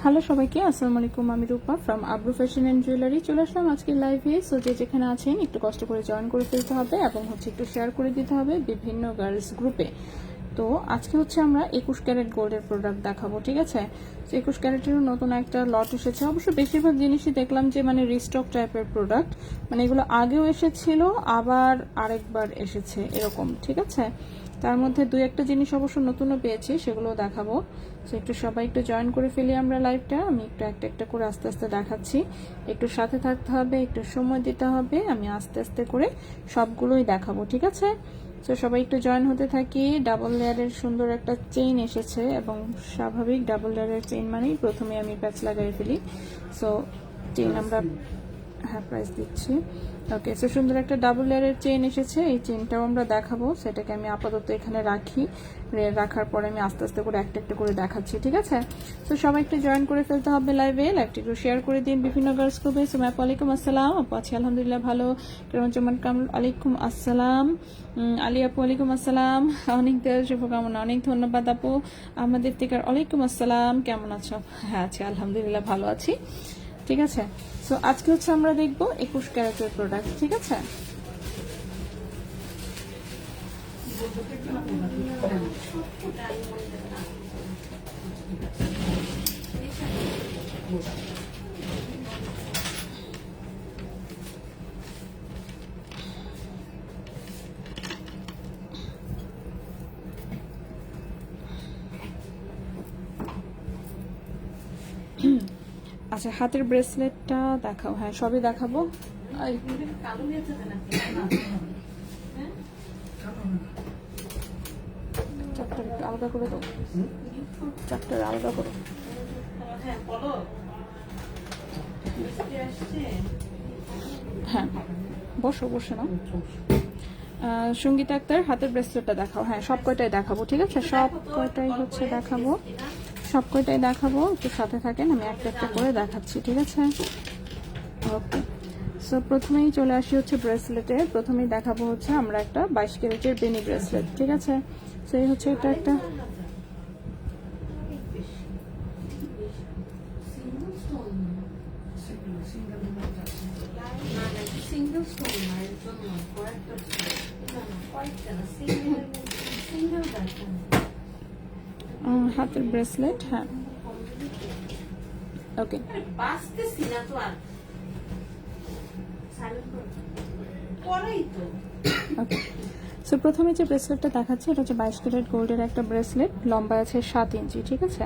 Hello সবাইকে, আসসালামু আলাইকুম। আমি রূপা from Abru fashion and jewellery চলে আসলাম আজকে লাইভে। সো যে যেখানে আছেন একটু কষ্ট করে জয়েন করে ফেলতে হবে এবং একটু শেয়ার করে দিতে হবে বিভিন্ন গার্লস গ্রুপে। তো আজকে আমরা 21 ক্যারেট গোল্ডের প্রোডাক্ট দেখাবো, ঠিক আছে? তো 21 ক্যারেটেরও নতুন একটা লট এসেছে। অবশ্য বেশিরভাগ জিনিসই দেখলাম যে রিস্টক টাইপের প্রোডাক্ট, এগুলো আগেও এসেছিল আবার আরেকবার এসেছে এরকম, ঠিক আছে? তার মধ্যে দুই একটা জিনিস অবশ্য নতুনও পেয়েছি, সেগুলো দেখাবো। তো সবাই একটু জয়েন করে ফেলি আমরা লাইভটা। আমি একটা একটা করে আস্তে আস্তে দেখাচ্ছি, একটু সাথে থাকতে হবে, একটু সময় দিতে হবে। আমি আস্তে আস্তে করে সবগুলোই দেখাবো, ঠিক আছে? তো সবাই একটু জয়েন হতে থাকি। ডাবল লেয়ারের সুন্দর একটা চেইন এসেছে এবং স্বাভাবিক ডাবল লেয়ারের চেইন মানেই প্রথমে আমি প্যাচ লাগাই ফেলি। সো চেইন আমরা প্রাইস দিচ্ছি। ওকে, সো সুন্দর একটা ডাবল লেয়ারের চেইন এসেছে, এই চেইনটাও আমরা দেখাবো। সেটাকে আমি আপাতত এখানে রাখি, রাখার পরে আমি আস্তে আস্তে করে একটা করে দেখাচ্ছি, ঠিক আছে? তো সবাই একটু জয়েন করে ফেলতে হবে লাইভে, লাইভটি একটু শেয়ার করে দিন বিভিন্ন গার্লস গ্রুপে। সো ম্যাপ ওয়ালাইকুম আসসালাম আপু, আছি আলহামদুলিল্লাহ ভালো। কেমন কামরুল আলাইকুম আসসালাম, আলী আপু ওয়ালাইকুম আসসালাম, অনেক শুভকামনা, অনেক ধন্যবাদ আপু। আমাদের থেকে ওয়ালাইকুম আসসালাম, কেমন আছো? হ্যাঁ আছি আলহামদুলিল্লাহ ভালো আছি, ঠিক আছে? সো আজকে আমরা দেখবো 21 ক্যারেটের প্রোডাক্ট, ঠিক আছে? আচ্ছা, হাতের ব্রেসলেটটা দেখাও। হ্যাঁ সবই দেখাবো। চারটা একটু আলাদা করে দাও, চারটা আলাদা করো। হ্যাঁ বসো, বসে নাও। সঙ্গীতা আক্তার হাতের ব্রেসলেটটা দেখাও। হ্যাঁ সব কয়টাই দেখাবো, ঠিক আছে? সব কয়টাই দেখাবো, সব কয়টাই দেখাবো। একটু সাথে থাকেন, আমি একটা একটা করে দেখাচ্ছি, ঠিক আছে? ওকে, সো প্রথমেই চলে আসি ব্রেসলেটে। প্রথমেই দেখাবো আমরা একটা 22 ক্যারেটের বেনি ব্রেসলেট, ঠিক আছে? সেই এটা একটা হাতের ব্রেসলেট। হ্যাঁ ওকে, ওকে। সো প্রথমে যে ব্রেসলেটটা দেখাচ্ছি এটা 22 ক্যারেট গোল্ডের একটা ব্রেসলেট, লম্বা আছে 7 ইঞ্চি, ঠিক আছে?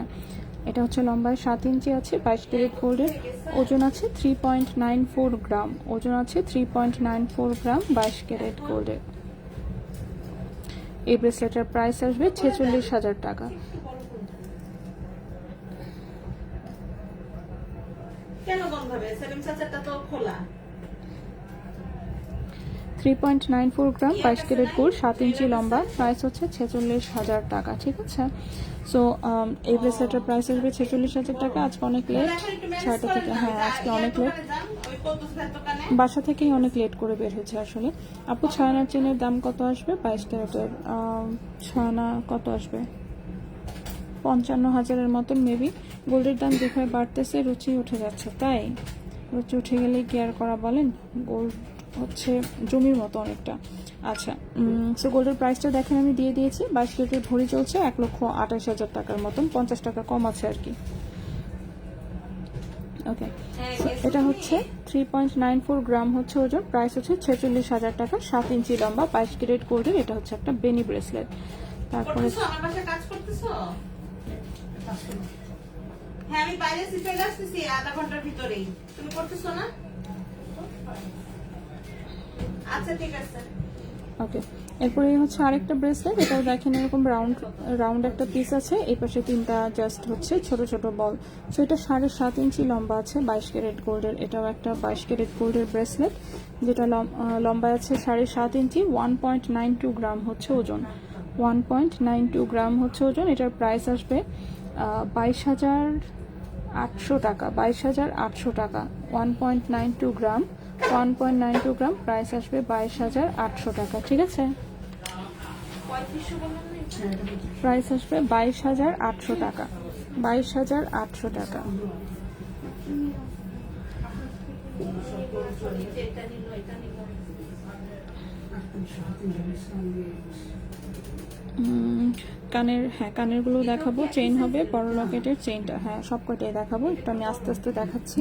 এটা লম্বায় 7 ইঞ্চি আছে, 22 ক্যারেট গোল্ডের। ওজন আছে 3.94 গ্রাম, ওজন আছে 3.94 গ্রাম 22 ক্যারেট গোল্ডের। এই ব্রেসলেটের প্রাইস আসবে 46,000 টাকা। কেন বন্ধ হবে? 7 চাচাটা তো খোলা। 3.94 গ্রাম 22 ক্যারেট গোল্ড, 7 ইঞ্চি লম্বা, প্রাইস হচ্ছে 46,000 টাকা, ঠিক আছে? সো এই ব্রেসলেটের প্রাইস আসবে 46,000 টাকা। আজকে অনেক লেট, 6টা থেকে। হ্যাঁ আজকে অনেক লেট, বাসা থেকেই অনেক লেট করে বের হয়েছে আসলে। আপু ছয়নার চেনের দাম কত আসবে 22 ক্যারেটের? ছয়না কত আসবে? 55,000-এর মতন মেবি। গোল্ডের দাম যেভাবে বাড়তেছে রুচি উঠে যাচ্ছে, তাই রুচি উঠে গেলেই কি আর করা বলেন? গোল্ড জমির মতো অনেকটা। আচ্ছা, সো গোল্ডের প্রাইসটা দেখেন আমি দিয়ে দিয়েছি। 22 ক্যারেটের ভরি চলছে 1,28,000 টাকার মতন, 50 টাকা কম আছে আর কি। ওকে, এটা 3.94 গ্রাম ওজন, প্রাইস 46,000 টাকা, 7 ইঞ্চি লম্বা, 22 ক্যারেট গোল্ডের। এটা একটা বেনি ব্রেসলেট। তারপরে হ্যাঁ আমি বাইরে চলে আসতেছি আধা ঘন্টার ভিতরেই। তুমি করতেছো না? আচ্ছা ঠিক আছে। ওকে, এরপরে আরেকটা ব্রেসলেট। এটাও দেখেন এরকম রাউন্ড একটা পিস আছে, এই পাশে 3টা জাস্ট ছোট ছোট বল। সো এটা 7.5 ইঞ্চি লম্বা আছে, 22 ক্যারেট গোল্ডের। এটাও একটা 22 ক্যারেট গোল্ডের ব্রেসলেট, যেটা লম্বা আছে 7.5 ইঞ্চি, 1.92 গ্রাম ওজন, 1.92 গ্রাম ওজন। এটার প্রাইস আসবে 22,800 টাকা, 22,800 টাকা। 1.92 গ্রাম, 1.92 গ্রাম, প্রাইস আসবে 22,800 টাকা, ঠিক আছে? প্রাইস আসবে 22,800 টাকা। 22,800 টাকা। কানের, হ্যাঁ কানেরগুলো দেখাবো, চেইন হবে বড় লকেটের চেইনটা, হ্যাঁ সব কটাই দেখাবো, একটু আমি আস্তে আস্তে দেখাচ্ছি।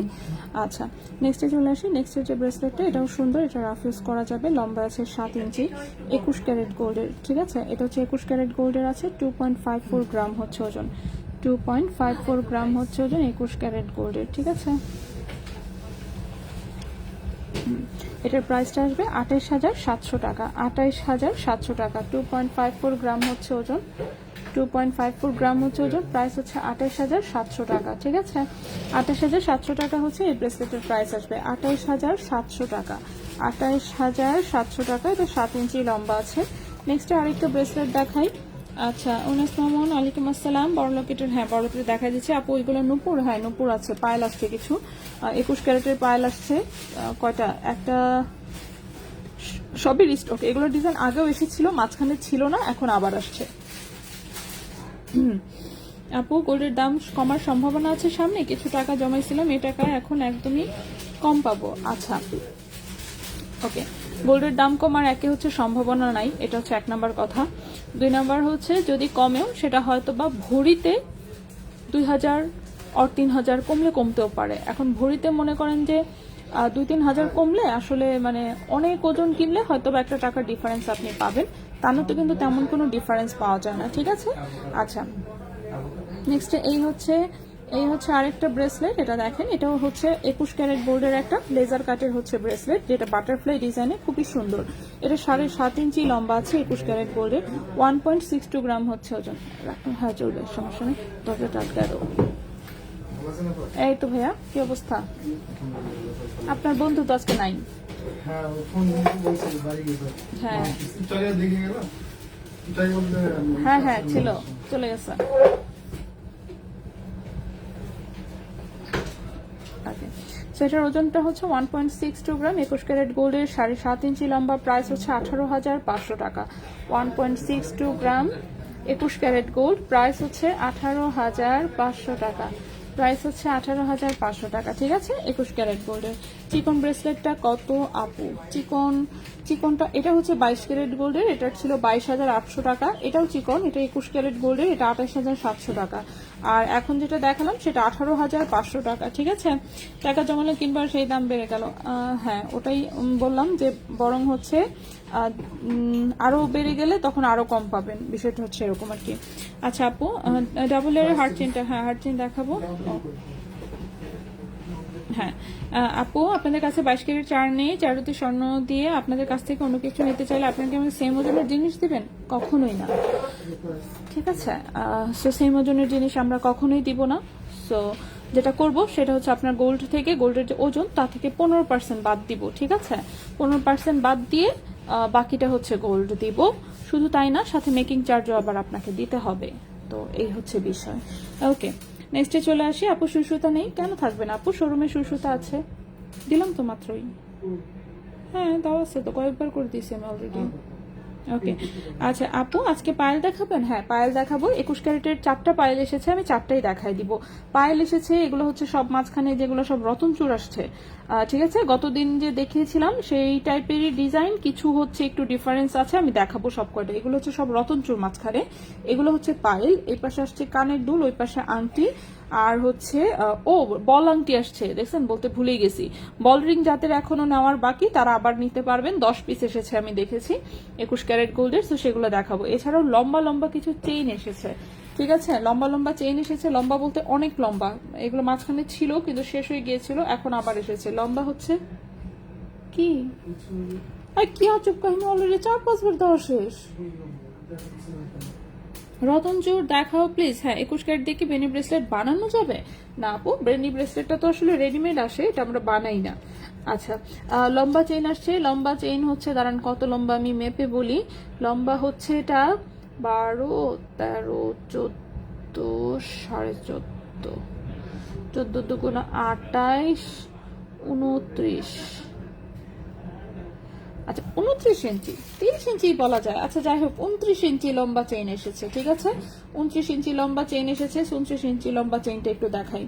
আচ্ছা নেক্সটে চলে আসি। নেক্সটের যে ব্রেসলেটটা, এটাও সুন্দর, এটা রাফ ইউজ করা যাবে, লম্বা আছে 7 ইঞ্চি, 21 ক্যারেট গোল্ডের, ঠিক আছে। এটা হচ্ছে 21 ক্যারেট গোল্ডের আছে, 2.54 গ্রাম হচ্ছে ওজন, 2.54 গ্রাম হচ্ছে ওজন 21 ক্যারেট গোল্ডের, ঠিক আছে। এটার প্রাইসটা আসবে 28,700 টাকা, 28,700 টাকা। 2.54 গ্রাম হচ্ছে ওজন, 2.54 গ্রাম হচ্ছে ওজন, প্রাইস হচ্ছে 28,700 টাকা, ঠিক আছে। 28,700 টাকা হচ্ছে এই ব্রেসলেটের প্রাইস আসবে, 28,700 টাকা, 28,700 টাকা। এটা 7 ইঞ্চি লম্বা আছে। নেক্সট আরেকটা ব্রেসলেট দেখাই। আচ্ছা উনাস মামুন, ওয়ালাইকুম আসসালাম। বড় লকেটের, হ্যাঁ বড় লকেটের দেখা দিচ্ছে আপু। ওইগুলো নুপুর, হ্যাঁ নুপুর আছে, পায়েল আসছে কিছু, 21 ক্যারেটের পায়েল আসছে কয়টা, একটা, সবই রিস্টক। এগুলোর ডিজাইন আগেও এসেছিল, মাঝখানে ছিল না, এখন আবার আসছে। আপু গোল্ডের দাম কমার সম্ভাবনা আছে সামনে? কিছু টাকা জমাইছিলাম, এই টাকা এখন একদমই কম পাবো। আচ্ছা ওকে, গোল্ডের দাম কমার একে হচ্ছে সম্ভাবনা নাই, এটা হচ্ছে 1 নাম্বার কথা। 2 নাম্বার হচ্ছে যদি কমেও সেটা হয়তো বা ভরিতে 2,000 আর 3,000 কমলে কমতেও পারে। এখন ভরিতে মনে করেন যে 2-3 হাজার কমলে আসলে মানে অনেক ওজন কিনলে হয়তো বা একটা টাকার ডিফারেন্স আপনি পাবেন, তা না তো কিন্তু তেমন কোনো ডিফারেন্স পাওয়া যায় না, ঠিক আছে। আচ্ছা নেক্সট এই হচ্ছে আরেকটা ব্রেসলেট, এটা দেখেন, এটাও হচ্ছে 21 ক্যারেট গোল্ডের একটা লেজার কাটের হচ্ছে ব্রেসলেট, যেটা বাটারফ্লাই ডিজাইনে, খুবই সুন্দর। এটা 7.5 ইঞ্চি লম্বা আছে, 21 ক্যারেট গোল্ডের, 1.62 গ্রাম হচ্ছে ওজন। হ্যাঁ চলবে, সমস্যা নেই, দরজা টাটকা দেবো। এই তো ভাইয়া, কি অবস্থা? আপনার বন্ধু তো আজকে নাই। হ্যাঁ হ্যাঁ ছিল, চলে গেছে। সেটার ওজনটা হচ্ছে 1.62 গ্রাম, 21 ক্যারেট গোল্ডের, 7.5 ইঞ্চি লম্বা, প্রাইস হচ্ছে 18,500 টাকা। 1.62 গ্রাম 21 ক্যারেট গোল্ড, প্রাইস হচ্ছে 18,500 টাকা, প্রাইস হচ্ছে 18,500 টাকা, ঠিক আছে। 21 ক্যারেট গোল্ডের চিকন ব্রেসলেটটা কত আপু? চিকনটা এটা হচ্ছে 22 ক্যারেট গোল্ডের, এটা ছিল 22,800 টাকা। এটাও চিকন, এটা 21 ক্যারেট গোল্ডের, এটা 28,700 টাকা। আর এখন যেটা দেখালাম সেটা 18,500 টাকা, ঠিক আছে। টাকা জমালে কিনবার সেই দাম বেড়ে গেল, হ্যাঁ ওটাই বললাম যে বরং হচ্ছে আরো বেড়ে গেলে তখন আরো কম পাবেন, বিষয়টা হচ্ছে এরকম আর কি। আচ্ছা আপু ডাবল এর হার্ট চেনটা, হ্যাঁ হার্ট চেন দেখাবো। হ্যাঁ আপু আপনাদের কাছে 22 ক্যারেট চার নেই, চারুতে স্বর্ণ দিয়ে আপনাদের কাছ থেকে অন্য কিছু নিতে চাইলে আপনাকে আমি সেম ওজনের জিনিস দিবেন? কখনোই না, ঠিক আছে। সো সেম ওজনের জিনিস আমরা কখনোই দিব না। সো যেটা করব সেটা হচ্ছে আপনার গোল্ড থেকে, গোল্ডের যে ওজন তা থেকে 15% বাদ দিব, ঠিক আছে। 15% বাদ দিয়ে বাকিটা হচ্ছে গোল্ড দিব। শুধু তাই না, সাথে মেকিং চার্জও আবার আপনাকে দিতে হবে। তো এই হচ্ছে বিষয়। ওকে নেক্সটে চলে আসি। আপু সুসুতা নেই কেন? থাকবে না আপু, শোরুমে সুসুতা আছে, দিলাম তো মাত্রই। হ্যাঁ তাও আছে তো, কয়েকবার করে দিয়েছি আমি অলরেডি। ওকে আচ্ছা আপু আজকে পায়েল দেখাবেন? হ্যাঁ পায়েল দেখাবো। 21 ক্যারেটের 4টা পায়েল এসেছে, আমি 4টাই দেখাই দিব। পায়েল এসেছে এগুলো হচ্ছে সব মাঝখানে যেগুলো সব রতন চূড় আসছে, ঠিক আছে। গতদিন যে দেখিয়েছিলাম সেই টাইপেরই ডিজাইন, কিছু হচ্ছে একটু ডিফারেন্স আছে, আমি দেখাবো সব কয়টা। এগুলো হচ্ছে সব রতন চূড় মাঝখানে, এগুলো হচ্ছে পায়েল। এই পাশে আসছে কানের দুল, ওই পাশে আংটি, আর হচ্ছে ও বল আংটি আসছে, দেখছেন বলতে ভুলেই গেছি। বল রিং যাদের এখনো নেওয়ার বাকি তারা আবার নিতে পারবেন, 10 পিস এসেছে আমি দেখেছি 21 ক্যারেট গোল্ডের, তো সেগুলো দেখাবো। এছাড়াও লম্বা লম্বা কিছু চেইন এসেছে, ঠিক আছে। লম্বা লম্বা চেইন এসেছে, লম্বা বলতে অনেক লম্বা, এগুলো মাঝখানে ছিল কিন্তু শেষ হয়ে গিয়েছিল, এখন আবার এসেছে। লম্বা হচ্ছে কি কি চুপ কাহিনী, অলরেডি 4-5 বার দেওয়া শেষ। রতনচুর দেখাও প্লিজ। হ্যাঁ 21 ক্যারেট দিয়ে কি বেনি ব্রেসলেট বানানো যাবে? না আপু, বেনি ব্রেসলেটটা তো আসলে রেডিমেড আসে, এটা আমরা বানাই না। আচ্ছা লম্বা চেইন আসছে, লম্বা চেইন হচ্ছে, দাঁড়ান কত লম্বা আমি মেপে বলি। লম্বা হচ্ছে এটা 12, 13, 14, 14.5, 14 দুগুণ 28, 29, আচ্ছা 29 ইঞ্চি, 30 ইঞ্চি বলা যায়, আচ্ছা যাই হোক 29 ইঞ্চি লম্বা চেইন এসেছে, ঠিক আছে 29 ইঞ্চি লম্বা চেইন এসেছে। 29 ইঞ্চি লম্বা চেইনটা একটু দেখাই,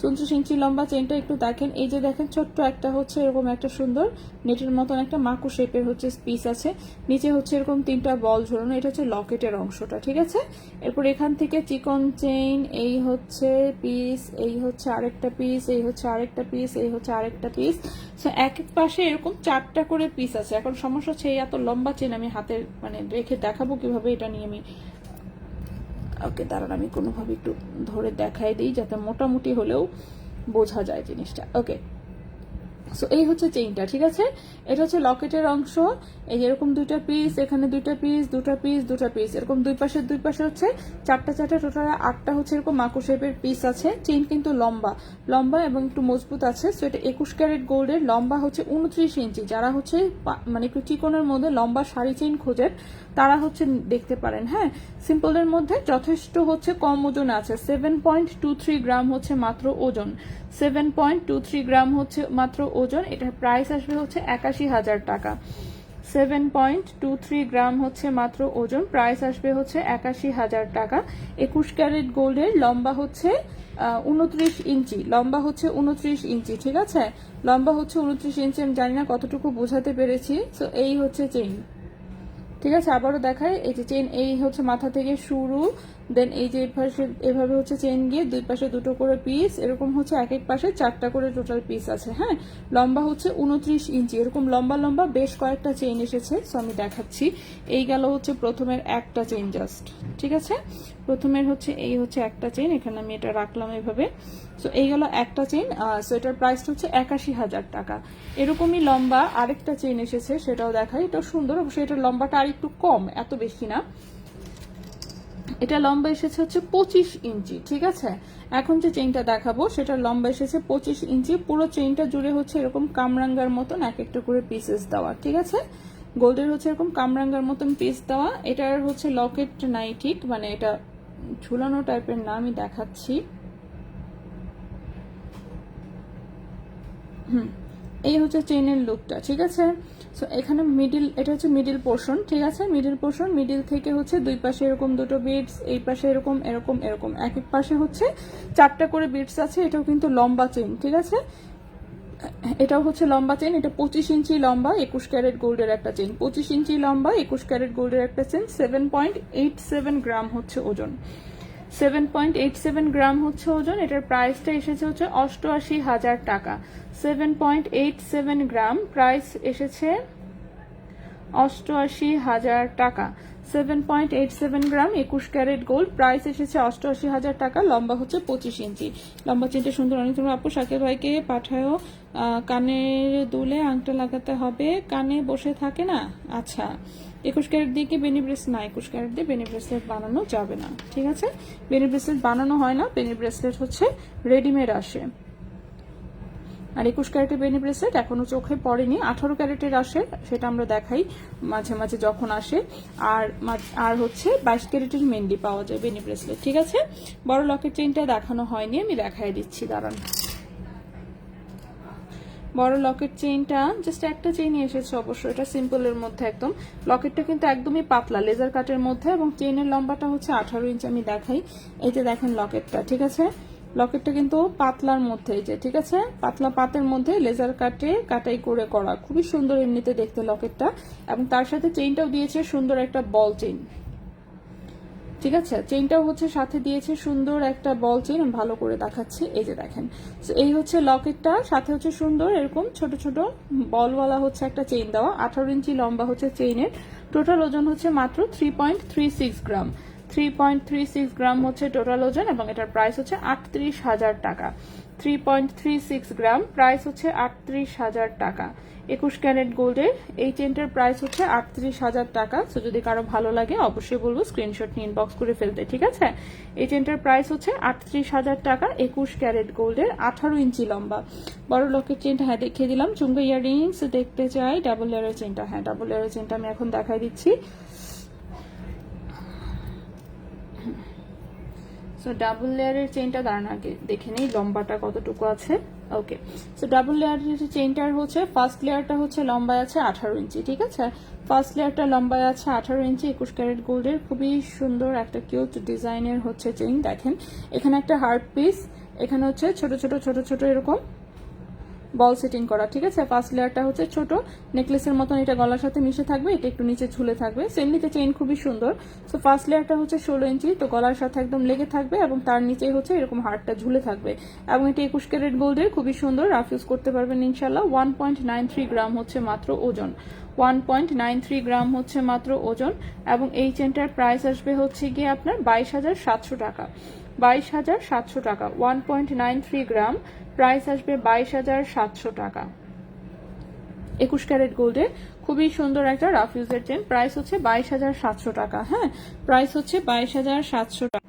29 ইঞ্চি লম্বা চেইনটা একটু দেখেন। এই যে দেখেন ছোট্ট একটা হচ্ছে এরকম একটা সুন্দর নেটের মতন একটা মাকু শেপের হচ্ছে পিস আছে, নিচে হচ্ছে এরকম 3টা বল ঝোলানো, এটা হচ্ছে লকেটের অংশটা, ঠিক আছে। এরপর এখান থেকে চিকন চেইন, এই হচ্ছে পিস, এই হচ্ছে আরেকটা পিস, এই হচ্ছে আরেকটা পিস, এই হচ্ছে আরেকটা পিস। সো এক এক পাশে এরকম 4টা করে পিস আছে। এখন সমস্যা হচ্ছে এই এত লম্বা চেন আমি হাতে মানে রেখে দেখাবো কিভাবে, এটা নিয়ে আমি ওকে দাঁড়ান আমি কোনোভাবে একটু ধরে দেখাই দিই যাতে মোটামুটি হলেও বোঝা যায় জিনিসটা। ওকে, সো এই হচ্ছে চেইনটা, ঠিক আছে। এটা হচ্ছে লকেটের অংশ, এই যেরকম 2টা পিস, এখানে 2টা পিস, 2টা পিস, 2টা পিস, এরকম দুই পাশে হচ্ছে 4টা টোটাল 8টা হচ্ছে এরকম মাকু শেপের পিস আছে। চেইন কিন্তু লম্বা লম্বা এবং একটু মজবুত আছে। সো এটা 21 ক্যারেট গোল্ডের, লম্বা হচ্ছে 29 ইঞ্চি। যারা হচ্ছে মানে একটু চিকনের মধ্যে লম্বা শাড়ি চেইন খোঁজেন তারা হচ্ছে দেখতে পারেন। হ্যাঁ, সিম্পলের মধ্যে যথেষ্ট হচ্ছে কম ওজন আছে, 7.23 গ্রাম হচ্ছে মাত্র ওজন, 7.23 গ্রাম হচ্ছে মাত্র ওজন। এটার প্রাইস আসবে হচ্ছে 81,000 টাকা। 7.23 গ্রাম হচ্ছে মাত্র ওজন, প্রাইস আসবে হচ্ছে 81,000 টাকা। 21 ক্যারেট গোল্ডের, লম্বা হচ্ছে 29 ইঞ্চি, লম্বা হচ্ছে 29 ইঞ্চি, ঠিক আছে, লম্বা হচ্ছে 29 ইঞ্চি। আমি জানি না কতটুকু বোঝাতে পেরেছি। সো এই হচ্ছে চেইন, ঠিক আছে। আবারও দেখায়, এই যে চেইন, এই হচ্ছে মাথা থেকে শুরু, দেন এই যে এভাবে হচ্ছে চেইন গিয়ে দুই পাশে 2টো করে পিস, এরকম হচ্ছে এক এক পাশে 4টা করে টোটাল পিস আছে। হ্যাঁ, লম্বা হচ্ছে 29 ইঞ্চি, এরকম লম্বা লম্বা বেশ কয়েকটা চেইন এসেছে। সো আমি দেখাচ্ছি, এই গেল হচ্ছে প্রথমের একটা চেইন জাস্ট, ঠিক আছে। প্রথমের হচ্ছে এই হচ্ছে একটা চেইন, এখানে আমি এটা রাখলাম এভাবে। সো এই গেল একটা চেইন। সো এটার প্রাইসটা হচ্ছে 81,000 টাকা। এরকমই লম্বা আরেকটা চেইন এসেছে, সেটাও দেখাই, এটাও সুন্দর, অবশ্যই এটার লম্বাটা আর একটু কম, এত বেশি না। এটা লম্বা এসেছে হচ্ছে 25 ইঞ্চি, ঠিক আছে। এখন যে চেইনটা দেখাবো সেটার লম্বা এসেছে 25 ইঞ্চি। পুরো চেইনটা জুড়ে হচ্ছে এরকম কামরাঙ্গার মতন এক একটা করে পিসেস দেওয়া, ঠিক আছে। গোল্ডের হচ্ছে এরকম কামরাঙ্গার মতন পিস দেওয়া। এটার হচ্ছে লকেট নাই ঠিক, মানে এটা ঝুলানো টাইপের না, আমি দেখাচ্ছি। এই হচ্ছে চেইনের লুকটা, ঠিক আছে। সো এখানে মিডিল, এটা হচ্ছে মিডিল পোর্শন, ঠিক আছে। মিডিল পোর্শন, মিডিল থেকে হচ্ছে দুই পাশে এরকম 2টো বিটস, এই পাশে এরকম এরকম এরকম এক এক পাশে হচ্ছে 4টা করে বিটস আছে। এটাও কিন্তু লম্বা চেইন, ঠিক আছে। এটাও হচ্ছে লম্বা চেইন, এটা 25 ইঞ্চি লম্বা 21 ক্যারেট গোল্ডের একটা চেইন, 25 ইঞ্চি লম্বা 21 ক্যারেট গোল্ডের একটা চেইন। 7.87 গ্রাম হচ্ছে ওজন, 7.87 গ্রাম হচ্ছে ওজন। এটার প্রাইসটা এসেছে হচ্ছে 88,000 টাকা। 7.87 গ্রাম, প্রাইস এসেছে 88,000 টাকা। 7.87 গ্রাম 21 ক্যারেট গোল্ড, প্রাইস এসেছে 88,000 টাকা। লম্বা হচ্ছে 25 ইঞ্চি, লম্বা চেনটা সুন্দর অনেক। তোমরা আপু শাকিল ভাইকে পাঠায়ও, কানের দুলে আংটা লাগাতে হবে, কানে বসে থাকে না। আচ্ছা, 21 ক্যারেট দিয়ে কি বেনি ব্রেসলেট? না, 21 ক্যারেট দিয়ে বেনি ব্রেসলেট বানানো যাবে না, ঠিক আছে। বেনি ব্রেসলেট বানানো হয় না, বেনি ব্রেসলেট হচ্ছে রেডিমেড আসে। আর 21 ক্যারেটের বেনি ব্রেসলেট এখনো চোখে পড়েনি, 18 ক্যারেটের আসে, সেটা আমরা দেখাই মাঝে মাঝে যখন আসে। আর হচ্ছে 22 ক্যারেটের মেহেন্দি পাওয়া যায় বেনি ব্রেসলেট, ঠিক আছে। বড় লকেট চেইনটা দেখানো হয়নি, আমি দেখাই দিচ্ছি, দাঁড়ান। বড় লকেট চেইনটা জাস্ট একটা চেইনই এসেছে অবশ্য, এটা সিম্পলের মধ্যে একদম। লকেটটা কিন্তু একদমই পাতলা লেজার কাটের মধ্যে, এবং চেইনের লম্বাটা হচ্ছে 18 ইঞ্চি। আমি দেখাই, এই যে দেখেন লকেটটা, ঠিক আছে। লকেটটা কিন্তু পাতলার মধ্যে, এই যে, ঠিক আছে, পাতলা পাতের মধ্যে লেজার কাটাই করে করা, খুবই সুন্দর এমনিতে দেখতে লকেটটা। এবং তার সাথে চেইনটাও দিয়েছে সুন্দর একটা বল চেইন, ঠিক আছে। চেইনটাও হচ্ছে সাথে দিয়েছে সুন্দর একটা বল চেইন, আমি ভালো করে দেখাচ্ছি, এই যে দেখেন। এই হচ্ছে লকেটটা, সাথে হচ্ছে সুন্দর এরকম ছোট ছোট বলওয়ালা হচ্ছে একটা চেইন দেওয়া। 18 ইঞ্চি লম্বা হচ্ছে চেইনের, টোটাল ওজন হচ্ছে মাত্র 3.36 গ্রাম। 3.36 গ্রাম হচ্ছে টোটাল ওজন, এবং এটার প্রাইস হচ্ছে 38,000 টাকা। 3.36 গ্রাম, প্রাইস হচ্ছে 38,000 টাকা। 21 ক্যারেট গোল্ডের এই চেনটার প্রাইস হচ্ছে 38,000 টাকা। সো যদি কারো ভালো লাগে অবশ্যই বলবো স্ক্রিনশট নিয়ে ইনবক্স করে ফেলতে, ঠিক আছে। এই চেনটার প্রাইস হচ্ছে 38,000 টাকা। 21 ক্যারেট গোল্ডের, 18 ইঞ্চি লম্বা। বড় লকেট চেনটা হ্যাঁ দেখিয়ে দিলাম। চুঙ্গা ইয়াররিংস দেখতে চাই, ডাবল লেয়ারের চেনটা, হ্যাঁ ডাবল লেয়ারের চেনটা আমি এখন দেখাই দিচ্ছি। সো ডাবল লেয়ারের চেইনটা দাঁড়ান আগে দেখে নেই লম্বাটা কতটুকু আছে। ওকে, সো ডাবল লেয়ারের চেইনটার হচ্ছে ফার্স্ট লেয়ারটা হচ্ছে লম্বায় আছে 18 ইঞ্চি, ঠিক আছে। ফার্স্ট লেয়ারটা লম্বায় আছে 18 ইঞ্চি, 21 ক্যারেট গোল্ডের খুবই সুন্দর একটা কিউট ডিজাইনের হচ্ছে চেইন। দেখেন এখানে একটা হার্ট পিস, এখানে হচ্ছে ছোট ছোট ছোট ছোট এরকম বল সেটিং করা, ঠিক আছে। ফার্স্ট লেয়ারটা হচ্ছে ছোট নেকলেসের মতন, এটা গলার সাথে মিশে থাকবে, এটা একটু নিচে ঝুলে থাকবে। সেমনিতে চেইন খুবই সুন্দর। সো ফার্স্ট লেয়ারটা হচ্ছে 16 ইঞ্চি, তো গলার সাথে একদম লেগে থাকবে এবং তার নিচেই হচ্ছে এরকম হারটা ঝুলে থাকবে এবং এটা 21 ক্যারেট গোল্ডের, খুবই সুন্দর, রাফ ইউজ করতে পারবেন ইনশাল্লাহ। 1.93 গ্রাম হচ্ছে মাত্র ওজন, 1.93 গ্রাম হচ্ছে মাত্র ওজন এবং এই চেনটার প্রাইস আসবে হচ্ছে গিয়ে আপনার 22,700 টাকা, 22,700 টাকা। 1.93 গ্রাম, প্রাইস আসবে 22,700 টাকা। 21 ক্যারেট গোল্ডের খুবই সুন্দর একটা রাফ ইউজের চেন, প্রাইস হচ্ছে 22,700 টাকা। হ্যাঁ, প্রাইস হচ্ছে 22,700 টাকা।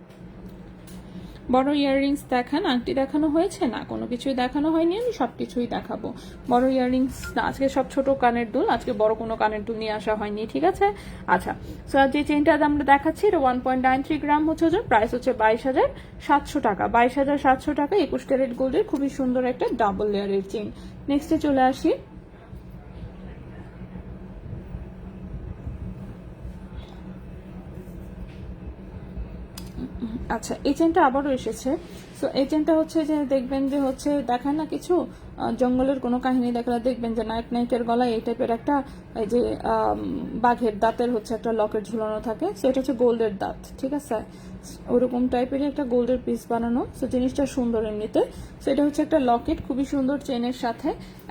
বড় ইয়াররিংস দেখান, আংটি দেখানো হয়েছে না, কোনো কিছুই দেখানো হয়নি, আমি সবকিছুই দেখাবো। বড় ইয়াররিংস না, আজকে সব ছোট কানের দুল, আজকে বড় কোনো কানের দুল নিয়ে আসা হয়নি, ঠিক আছে। আচ্ছা, সো যে চেনটা আমরা দেখাচ্ছি এটা 1.93 গ্রাম হচ্ছে ওজন, প্রাইস হচ্ছে 22,700 টাকা, 22,700 টাকা। 21 ক্যারেট গোল্ডের খুবই সুন্দর একটা ডাবল লেয়ারের চেন। নেক্সটে চলে আসি, আচ্ছা এই চেনটা আবারও এসেছে। সো এই চেনটা হচ্ছে যে দেখবেন যে হচ্ছে দেখায় না কিছু জঙ্গলের কোনো কাহিনী দেখলে দেখবেন যে নায়ক নায়িকের গলায় এই টাইপের একটা এই যে বাঘের দাঁতের হচ্ছে একটা লকেট ঝুলানো থাকে। সো এটা হচ্ছে গোল্ডের দাঁত, ঠিক আছে, ওরকম টাইপেরই একটা গোল্ডের পিস বানানো। সো জিনিসটা সুন্দর এমনিতে। সো এটা হচ্ছে একটা লকেট, খুবই সুন্দর চেনের সাথে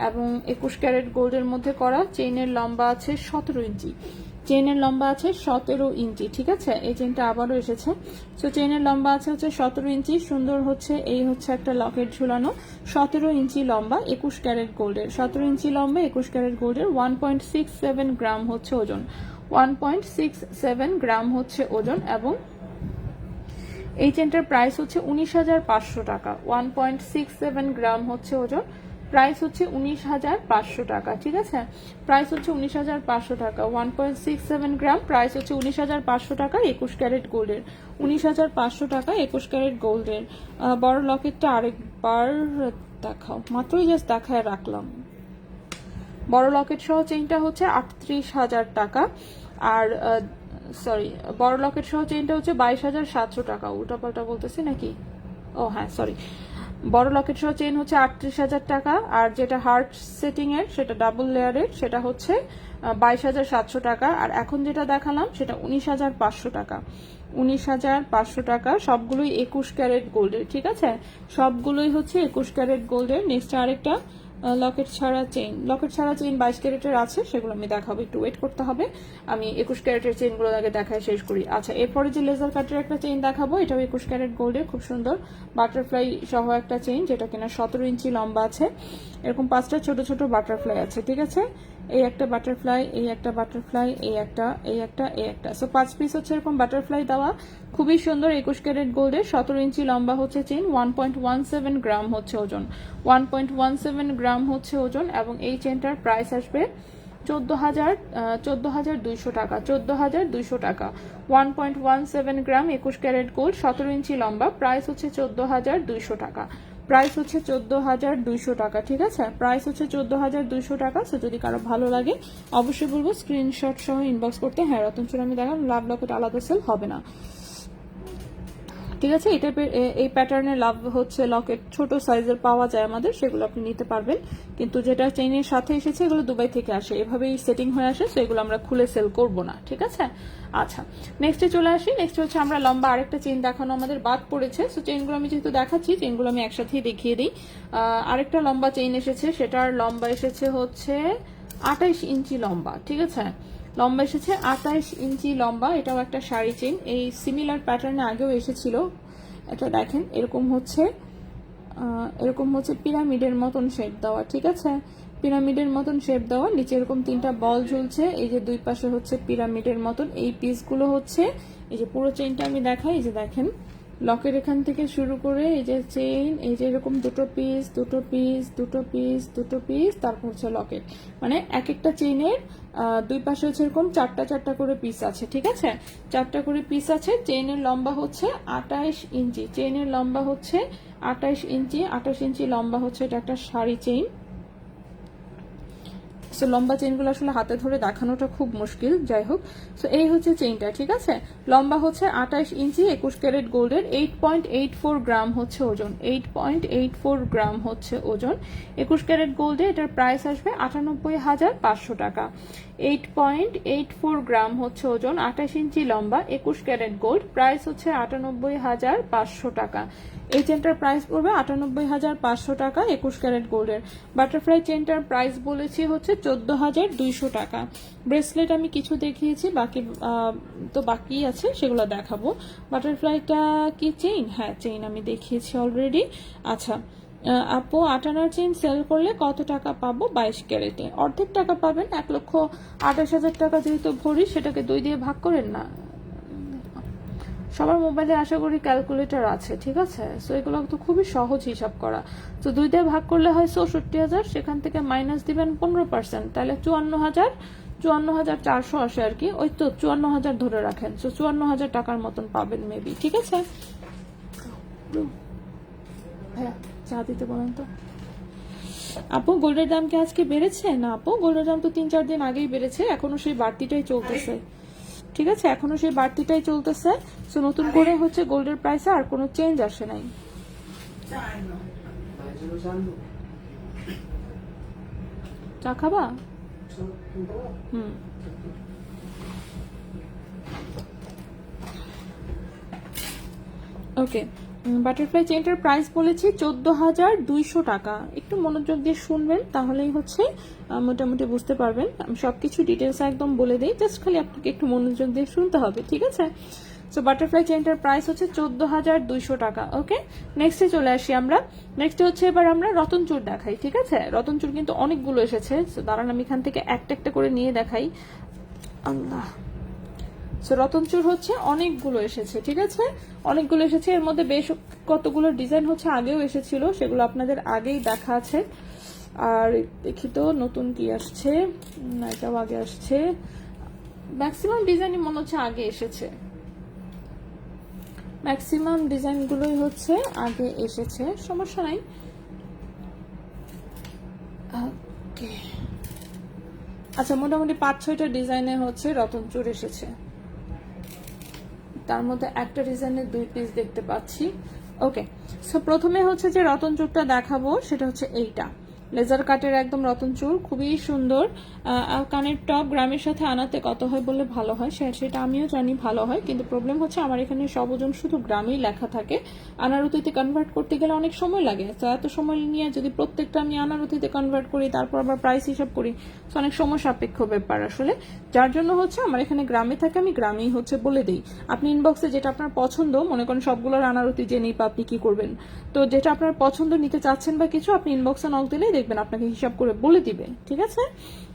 এবং 21 ক্যারেট গোল্ডের মধ্যে করা। চেইনের লম্বা আছে 17 ইঞ্চি, চেইনের লম্বা আছে 17 ইঞ্চি, ঠিক আছে। এই চেইনটা আবারও এসেছে। সো চেইনের লম্বা আছে হচ্ছে 17 ইঞ্চি, সুন্দর হচ্ছে এই হচ্ছে একটা লকেট ঝুলানো, 17 ইঞ্চি লম্বা, 21 ক্যারেট গোল্ডের, 17 ইঞ্চি লম্বা, 21 ক্যারেট গোল্ডের। 1.67 গ্রাম হচ্ছে ওজন, 1.67 গ্রাম হচ্ছে ওজন এবং এই চেনটার প্রাইস হচ্ছে 19,500 টাকা। 1.67 গ্রাম হচ্ছে ওজন, প্রাইস হচ্ছে 19,500 টাকা, ঠিক আছে। প্রাইস হচ্ছে 19,500 টাকা। 1.67 গ্রাম, প্রাইস হচ্ছে 19,500 টাকা। 21 ক্যারেট গোল্ডের, 19,500 টাকা 21 ক্যারেট গোল্ডের। বড় লকেটটা আরেকবার দেখাও, মাত্রই জাস্ট দেখায় রাখলাম। বড় লকেট সহ চেইনটা হচ্ছে 38,000 টাকা আর সরি বড় লকেট সহ চেইনটা হচ্ছে 22,700 টাকা। উল্টাপাল্টা বলতেছি নাকি? ও হ্যাঁ সরি, বড় লকেট সহ চেইন হচ্ছে 38,000 টাকা আর যেটা হার্ট সেটিং এর সেটা ডাবল লেয়ারের সেটা হচ্ছে 22,700 টাকা। আর এখন যেটা দেখালাম সেটা 19,500 টাকা, 19,500 টাকা। সবগুলোই 21 ক্যারেট গোল্ডের, ঠিক আছে, সবগুলোই হচ্ছে 21 ক্যারেট গোল্ডের। নেক্সট আরেকটা লকেট ছাড়া চেইন, লকেট ছাড়া চেইন 22 ক্যারেটের আছে, সেগুলো আমি দেখাবো, একটু ওয়েট করতে হবে। আমি 21 ক্যারেটের চেইনগুলো আগে দেখায় শেষ করি। আচ্ছা, এরপরে যে লেজার কাটের একটা চেইন দেখাবো, এটাও 21 ক্যারেট গোল্ডের, খুব সুন্দর বাটারফ্লাই সহ একটা চেইন, যেটা কিনা 17 ইঞ্চি লম্বা আছে। এরকম 5টা ছোট ছোট বাটারফ্লাই আছে, ঠিক আছে। এই একটা বাটারফ্লাই, এই একটা বাটারফ্লাই, এই একটা, এই একটা, এই একটা। সো 5 পিস হচ্ছে এরকম বাটারফ্লাই দেওয়া, খুবই সুন্দর। 21 ক্যারেট গোল্ডের, 17 ইঞ্চি লম্বা হচ্ছে চেইন। 1.17 গ্রাম হচ্ছে ওজন, 1.17 গ্রাম হচ্ছে ওজন এবং এই চেনটার প্রাইস আসবে 14,200 টাকা, 14,200 টাকা। 1.17 গ্রাম, 21 ক্যারেট গোল্ড, 17 ইঞ্চি লম্বা, প্রাইস হচ্ছে 14,200 টাকা, প্রাইস হচ্ছে 14,200 টাকা, ঠিক আছে। প্রাইস হচ্ছে 14,200 টাকা। সো যদি কারো ভালো লাগে অবশ্যই বলবো স্ক্রিনশট সহ ইনবক্স করতে। হ্যাঁ, রতন চূড়া আমি দেখালাম, লাভ লকেট আলাদা সেল হবে না, ঠিক আছে। এই টাইপের এই প্যাটার্নের লাভ হচ্ছে লকেট ছোট সাইজের পাওয়া যায় আমাদের, সেগুলো আপনি নিতে পারবেন। কিন্তু যেটা চেইনের সাথে এসেছে এগুলো দুবাই থেকে আসে, এভাবেই সেটিং হয়ে আসে, তো এগুলো আমরা খুলে সেল করব না, ঠিক আছে। আচ্ছা, নেক্সটে চলে আসি। নেক্সট হচ্ছে আমরা লম্বা আরেকটা চেইন দেখানো আমাদের বাদ পড়েছে। সো চেইনগুলো আমি যেহেতু দেখাচ্ছি, চেইনগুলো আমি একসাথেই দেখিয়ে দিই। আরেকটা লম্বা চেইন এসেছে, সেটার লম্বা এসেছে হচ্ছে 28 ইঞ্চি লম্বা, ঠিক আছে। লম্বা এসেছে 28 ইঞ্চি লম্বা, এটাও একটা শাড়ি চেইন। এই সিমিলার প্যাটার্নে আগেও এসেছিল, এটা দেখেন এরকম হচ্ছে পিরামিডের মতন শেপ দেওয়া, ঠিক আছে, পিরামিডের মতন শেপ দেওয়া। নিচে এরকম 3টা বল ঝুলছে, এই যে দুই পাশে হচ্ছে পিরামিডের মতন। এই পিসগুলো হচ্ছে এই যে পুরো চেইনটা আমি দেখাই, এই যে দেখেন লকের এখান থেকে শুরু করে এই যে চেইন, এই যে এরকম দুটো পিস দুটো পিস দুটো পিস দুটো পিস, তারপর হচ্ছে লকেট, মানে এক একটা চেইনের দুই পাশে হচ্ছে এরকম চারটা চারটা করে পিস আছে, ঠিক আছে, চারটা করে পিস আছে। চেইনের লম্বা হচ্ছে 28 ইঞ্চি, চেইনের লম্বা হচ্ছে 28 ইঞ্চি, 28 ইঞ্চি লম্বা হচ্ছে, এটা একটা শাড়ি চেইন। সো লম্বা চেইনগুলো আসলে হাতে ধরে দেখানোটা খুব মুশকিল, যাই হোক। সো এই হচ্ছে চেইনটা, ঠিক আছে, লম্বা হচ্ছে 28 ইঞ্চি, 21 ক্যারেট গোল্ডের, 8.84 গ্রাম হচ্ছে ওজন, 8.84 গ্রাম হচ্ছে ওজন, 21 ক্যারেট গোল্ডে। এটার প্রাইস আসবে 98,500 টাকা। 8.84 গ্রাম হচ্ছে ওজন, 28 ইঞ্চি লম্বা, 21 ক্যারেট গোল্ড, প্রাইস হচ্ছে 98,500 টাকা। এই চেনটার প্রাইস পড়বে 98,500 টাকা 21 ক্যারেট গোল্ডের। বাটারফ্লাই চেনটার প্রাইস বলেছি হচ্ছে 14,200 টাকা। ব্রেসলেট আমি কিছু দেখিয়েছি, বাকি তো বাকি আছে, সেগুলো দেখাবো। বাটারফ্লাইটা কি চেইন? হ্যাঁ চেইন আমি দেখিয়েছি অলরেডি। আচ্ছা আপু 8 আনার চেইন সেল করলে কত টাকা পাবো? 22 ক্যারেটে অর্ধেক টাকা পাবেন। 1,28,000 টাকা যেহেতু ভরি, সেটাকে 2 দিয়ে ভাগ করেন না। সবার মোবাইলে আশা করি ক্যালকুলেটর আছে, ঠিক আছে, সো এগুলো তো খুবই সহজ হিসাব করা। তো 2 দিয়ে ভাগ করলে হয় 64,000, সেখান থেকে মাইনাস দিবেন 15%, তাহলে 54,400 আসে আর কি, ওই তো 54,000 ধরে রাখেন, সো 54,000 টাকার মতন পাবেন মেবি, ঠিক আছে। হ্যাঁ চা দিতে বলেন তো। আপু গোল্ডের দাম কি আজকে বেড়েছে? না আপু, গোল্ডের দাম তো 3-4 দিন আগেই বেড়েছে, এখনো সেই বাড়তিটাই চলতেছে, ঠিক আছে, এখনো সেই বাড়তিটাই চলতেছে। সো নতুন করে হচ্ছে গোল্ডের প্রাইসে আর কোনো চেঞ্জ আসে নাই। চা খাবা? হুম। ওকে, বাটারফ্লাই চেনটার প্রাইস বলেছি 14,200 টাকা। একটু মনোযোগ দিয়ে শুনবেন, তাহলেই হচ্ছে মোটামুটি বুঝতে পারবেন। আমি সবকিছু ডিটেলস একদম বলে দিই, জাস্ট খালি আপনাকে একটু মনোযোগ দিয়ে শুনতে হবে, ঠিক আছে। সো বাটারফ্লাই চেনটার প্রাইস হচ্ছে 14,200 টাকা। ওকে, নেক্সটে চলে আসি আমরা। নেক্সটে হচ্ছে এবার আমরা রতনচুর দেখাই, ঠিক আছে। রতনচুর কিন্তু অনেকগুলো এসেছে, সো দাঁড়ান আমি এখান থেকে একটা একটা করে নিয়ে দেখাই। আল্লাহ, সো রতনচুর হচ্ছে অনেকগুলো এসেছে, ঠিক আছে, অনেকগুলো এসেছে। এর মধ্যে বেশ কতগুলো ডিজাইন হচ্ছে আগেও এসেছিল, সেগুলো আপনাদের আগেই দেখা আছে। আর দেখি তো নতুন কি আসছে, না এটাও আগে আসছে। ম্যাক্সিমাম ডিজাইনই মনে হচ্ছে আগে এসেছে, ম্যাক্সিমাম ডিজাইনগুলোই হচ্ছে আগে এসেছে, সমস্যা নাই। ওকে, আচ্ছা মোটামুটি 5-6টা ডিজাইনে হচ্ছে রতনচুর এসেছে, তার মধ্যে একটা ডিজাইনের 2 পিস দেখতে পাচ্ছি। ওকে, সো প্রথমে হচ্ছে যে রতনচুরটা দেখাবো সেটা হচ্ছে এইটা, লেজার কাটের একদম রতনচুর, খুবই সুন্দর। কানের টপ গ্রামের সাথে আনাতে কত হয় বললে ভালো হয়, সেটা আমিও জানি ভালো হয়, কিন্তু প্রবলেম হচ্ছে আমার এখানে সব ওজন শুধু গ্রামেই লেখা থাকে, আনারতিতে কনভার্ট করতে গেলে অনেক সময় লাগে। তো এত সময় নিয়ে যদি প্রত্যেকটা আমি আনারতিতে কনভার্ট করি, তারপর আবার প্রাইস হিসাব করি, তো অনেক সময় সাপেক্ষ ব্যাপার আসলে, যার জন্য হচ্ছে আমার এখানে গ্রামে থাকে, আমি গ্রামেই হচ্ছে বলে দিই। আপনি ইনবক্সে যেটা আপনার পছন্দ, মনে করেন সবগুলোর আনারতি যে নিই, আপনি কি করবেন, তো যেটা আপনার পছন্দ নিতে চাচ্ছেন বা কিছু, আপনি ইনবক্সে নক দিলেই দেখবেন আপনাকে হিসাব করে বলে দিবে, ঠিক আছে।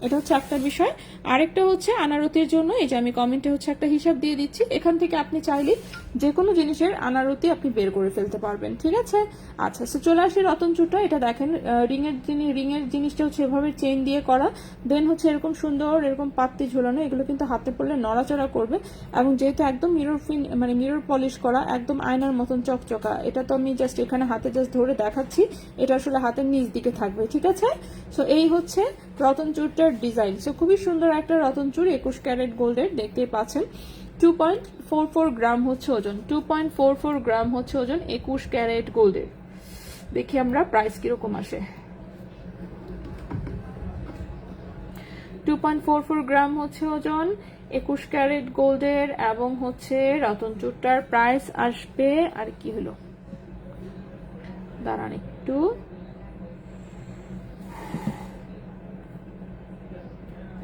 এটা হচ্ছে একটা বিষয়। আরেকটা হচ্ছে আনারতির জন্য এই যে আমি কমেন্টে হচ্ছে একটা হিসাব দিয়ে দিচ্ছি, এখান থেকে আপনি চাইলে যে কোনো জিনিসের আনারতি আপনি বের করে ফেলতে পারবেন, ঠিক আছে। আচ্ছা, সো চলে আসি রতনচুরটা। এটা দেখেন রিংয়ের জিনিসটা হচ্ছে এভাবে চেইন দিয়ে করা, দেন হচ্ছে এরকম সুন্দর এরকম পাত্তি ঝোলানো, এগুলো কিন্তু হাতে পড়লে নড়াচড়া করবে, এবং যেহেতু একদম মিরর পলিশ করা, একদম আয়নার মতন চকচকা। এটা তো আমি জাস্ট এখানে হাতে জাস্ট ধরে দেখাচ্ছি, এটা আসলে হাতের নিচ দিকে থাকবে, ঠিক আছে। সো এই হচ্ছে রতনচুরটার ডিজাইন। সো খুবই সুন্দর একটা রতনচুর, 21 ক্যারেট গোল্ডের, দেখতেই পাচ্ছেন। 2.44 গ্রাম হচ্ছে ওজন, 2.44 গ্রাম হচ্ছে ওজন 21 ক্যারেট গোল্ডের। দেখি আমরা প্রাইস কিরকম আসে। 2.44 গ্রাম হচ্ছে ওজন 21 ক্যারেট গোল্ডের, এবং হচ্ছে রতনচুরটার প্রাইস আসবে, আর কি হলো দাঁড়ান একটু,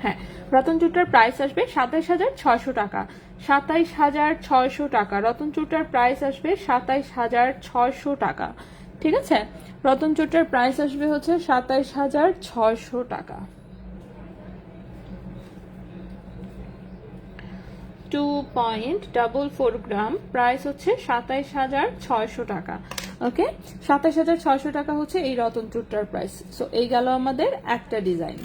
হ্যাঁ, রতনচুরটার প্রাইস আসবে 27,600 টাকা, 27,600 টাকা। রতনচুরটার প্রাইস আসবে 27,600 টাকা, ঠিক আছে। রতনচুরটার প্রাইস আসবে হচ্ছে 27,600 টাকা। 2.44 গ্রাম, প্রাইস হচ্ছে 27,600 টাকা। ওকে, 27,600 টাকা হচ্ছে এই রতন চুটটার প্রাইস। সো এই গেল আমাদের একটা ডিজাইন,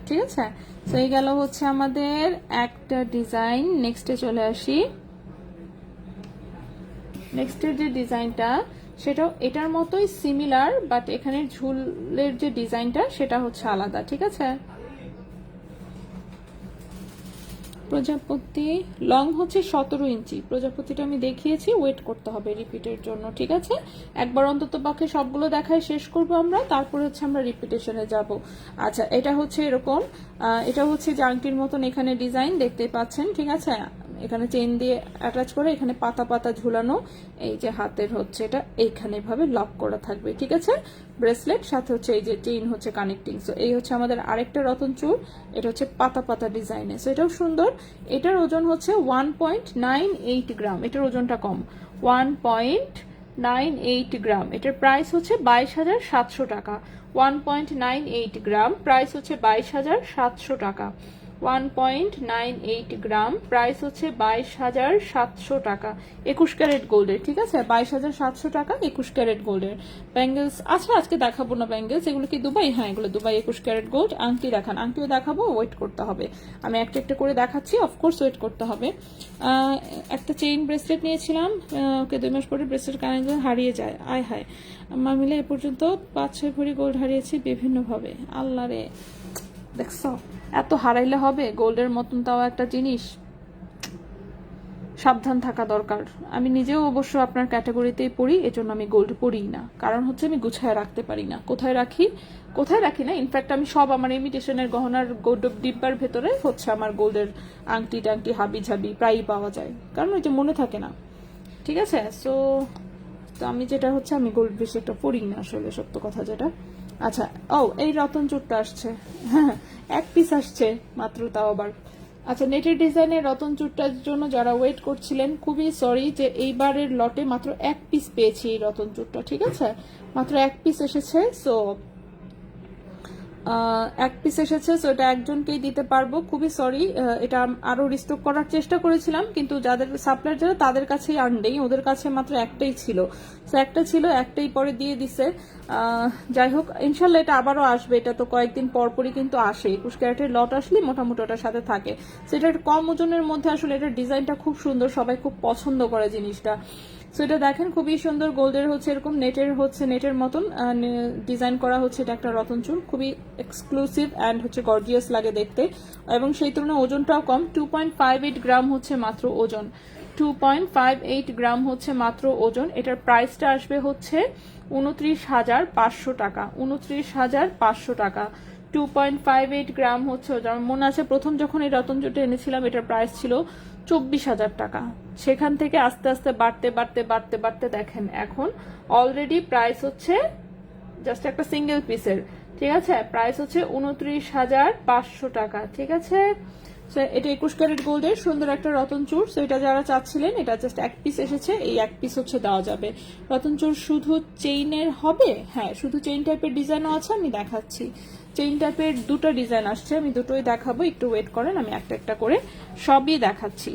ঠিক আছে। সো এই গেল হচ্ছে আমাদের একটা ডিজাইন। নেক্সটে চলে আসি। নেক্সটের যে ডিজাইনটা সেটাও এটার মতোই সিমিলার, বাট এখানে ঝুলের যে ডিজাইনটা সেটা হচ্ছে আলাদা, ঠিক আছে। প্রজাপতি লং হচ্ছে 17 ইঞ্চি। প্রজাপতিটা আমি দেখিয়েছি, ওয়েট করতে হবে রিপিটের জন্য, ঠিক আছে। একবার অন্তত পক্ষে সবগুলো দেখায় শেষ করব আমরা, তারপরে হচ্ছে আমরা রিপিটেশনে যাব। আচ্ছা, এটা হচ্ছে এরকম, এটা হচ্ছে যে আংটির মতন এখানে ডিজাইন দেখতে পাচ্ছেন, ঠিক আছে। এখানে চেইন দিয়ে অ্যাটাচ করে এখানে পাতা পাতা ঝুলানো, এই যে হাতের হচ্ছে এটা এইখানে ভাবে লক করা থাকবে, ঠিক আছে। ব্রেসলেট সাথে হচ্ছে এই যে চেইন হচ্ছে কানেক্টিং। সো এই হচ্ছে আমাদের আরেকটা রতন চূড়, এটা হচ্ছে পাতা পাতা ডিজাইনে। সো এটাও সুন্দর। এটার ওজন হচ্ছে 1.98 গ্রাম, এটার ওজনটা কম, 1.98 গ্রাম। এটার প্রাইস হচ্ছে 22,700 টাকা। 1.98 গ্রাম, প্রাইস হচ্ছে 22,700 টাকা। 1.98 গ্রাম, প্রাইস হচ্ছে 22,700 টাকা। 21 ক্যারেট গোল্ডের, ঠিক আছে। 22,700 টাকা 21 ক্যারেট গোল্ডের। ব্যাঙ্গেলস আচ্ছা আজকে দেখাবো না ব্যাঙ্গেলস, এগুলো কি দুবাই? হ্যাঁ, এগুলো দুবাই 21 ক্যারেট গোল্ড। আংটি দেখান, আংটিও দেখাবো, ওয়েট করতে হবে। আমি একটা একটা করে দেখাচ্ছি, অফকোর্স ওয়েট করতে হবে। একটা চেইন ব্রেসলেট নিয়েছিলাম, ওকে 2 মাস পরে ব্রেসলেট কানেক্ট হারিয়ে যায়। আয় হায়, মামিলে এ পর্যন্ত 5-6 ভরি গোল্ড হারিয়েছি বিভিন্নভাবে। আল্লাহ রে, দেখছ এত হারাইলে হবে? গোল্ডের মতন তাও একটা জিনিস, সাবধান থাকা দরকার। আমি নিজেও অবশ্য আপনার ক্যাটাগরিতেই পড়ি, এজন্য আমি গোল্ড পড়িই না। কারণ হচ্ছে আমি গুছায় রাখতে পারি না। কোথায় রাখি না, ইনফ্যাক্ট আমি সব আমার ইমিটেশনের গহনার ডিব্বার ভেতরে হচ্ছে আমার গোল্ডের আংটি টাংটি হাবি ঝাবি প্রায়ই পাওয়া যায়, কারণ ওই যে মনে থাকে না, ঠিক আছে। সো তো আমি যেটা হচ্ছে আমি গোল্ড বেশি একটা পড়ি না আসলে, সত্য কথা যেটা। আচ্ছা, ও এই রতন চূড়টা আসছে, হ্যাঁ 1 পিস আসছে মাত্র, তাও আবার। আচ্ছা, নেটের ডিজাইনের রতন চূড়টার জন্য যারা ওয়েট করছিলেন, খুবই সরি যে এইবারের লটে মাত্র 1 পিস পেয়েছি এই রতন চূড়টা, ঠিক আছে। মাত্র 1 পিস এসেছে। সো 1 পিস এসেছে, সো এটা একজনকেই দিতে পারবো, খুবই সরি। এটা আরো রিস্টক করার চেষ্টা করেছিলাম, কিন্তু যাদের সাপ্লায়ার যারা তাদের কাছেই আর নেই, ওদের কাছে মাত্র একটাই ছিল। সো একটা ছিল, একটাই পরে দিয়ে দিছে। যাই হোক, ইনশাল্লাহ এটা আবারও আসবে। এটা তো কয়েকদিন পরপরই কিন্তু আসে, 21 ক্যারেটের লট আসলে মোটামুটি ওটার সাথে থাকে। সেটা কম ওজনের মধ্যে আসলে এটার ডিজাইনটা খুব সুন্দর, সবাই খুব পছন্দ করে জিনিসটা। সো এটা দেখেন খুবই সুন্দর, গোল্ডের হচ্ছে এরকম নেটের মতন ডিজাইন করা হচ্ছে। এটা একটা রতন চূড়, খুবই এক্সক্লুসিভ অ্যান্ড হচ্ছে গর্জিয়াস লাগে দেখতে, এবং সেই তুলনায় ওজনটাও কম। 2.58 গ্রাম হচ্ছে মাত্র ওজন, 2.58 গ্রাম হচ্ছে মাত্র ওজন। এটার প্রাইসটা আসবে হচ্ছে 29,500 টাকা, 29,500 টাকা। 2.58 গ্রাম হচ্ছে ওজন। মনে আছে প্রথম যখন এই রতন চূড়টা এনেছিলাম, এটার প্রাইস ছিল 24,000 টাকা। সেখান থেকে আস্তে আস্তে বাড়তে দেখেন এখন অলরেডি প্রাইস হচ্ছে জাস্ট একটা সিঙ্গেল পিসের, ঠিক আছে, প্রাইস হচ্ছে 29,500 টাকা, ঠিক আছে। এটা 21 ক্যারেট গোল্ডের সুন্দর একটা রতন চূড়। সো এটা যারা চাচ্ছিলেন, এটা জাস্ট 1 পিস এসেছে, এই 1 পিস হচ্ছে দেওয়া যাবে। রতন চূড় শুধু চেইনের হবে? হ্যাঁ, শুধু চেইন টাইপের ডিজাইনও আছে, আমি দেখাচ্ছি। চেইন টাইপের 2টা ডিজাইন আসছে, আমি দুটোই দেখাবো, একটু ওয়েট করেন, আমি একটা একটা করে সবই দেখাচ্ছি।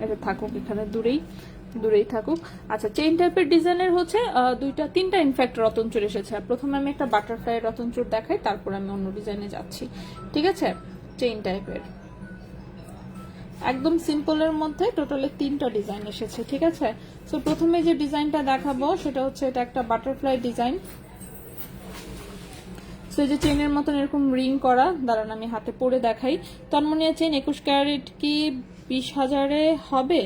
এটা থাকুক এখানে, দূরেই থাকুক। আচ্ছা, চেইন টাইপের ডিজাইনের হচ্ছে 2-3টা ইনফ্যাক্ট রতন চূড় এসেছে। প্রথমে আমি একটা বাটারফ্লাই রতন চূড় দেখাই, তারপর আমি অন্য ডিজাইনে যাচ্ছি, ঠিক আছে। চেইন টাইপের একদম সিম্পলের মধ্যে টোটালি 3টা ডিজাইন এসেছে, ঠিক আছে। সো প্রথমে যে ডিজাইনটা দেখাবো সেটা হচ্ছে এটা একটা বাটারফ্লাই ডিজাইন। সো এই যে চেইনের মতন এরকম রিং করা, দাঁড়ান আমি হাতে পরে দেখাই। তন্মনিয়া চেইন 21 ক্যারেট কি 20,000-এ হবে?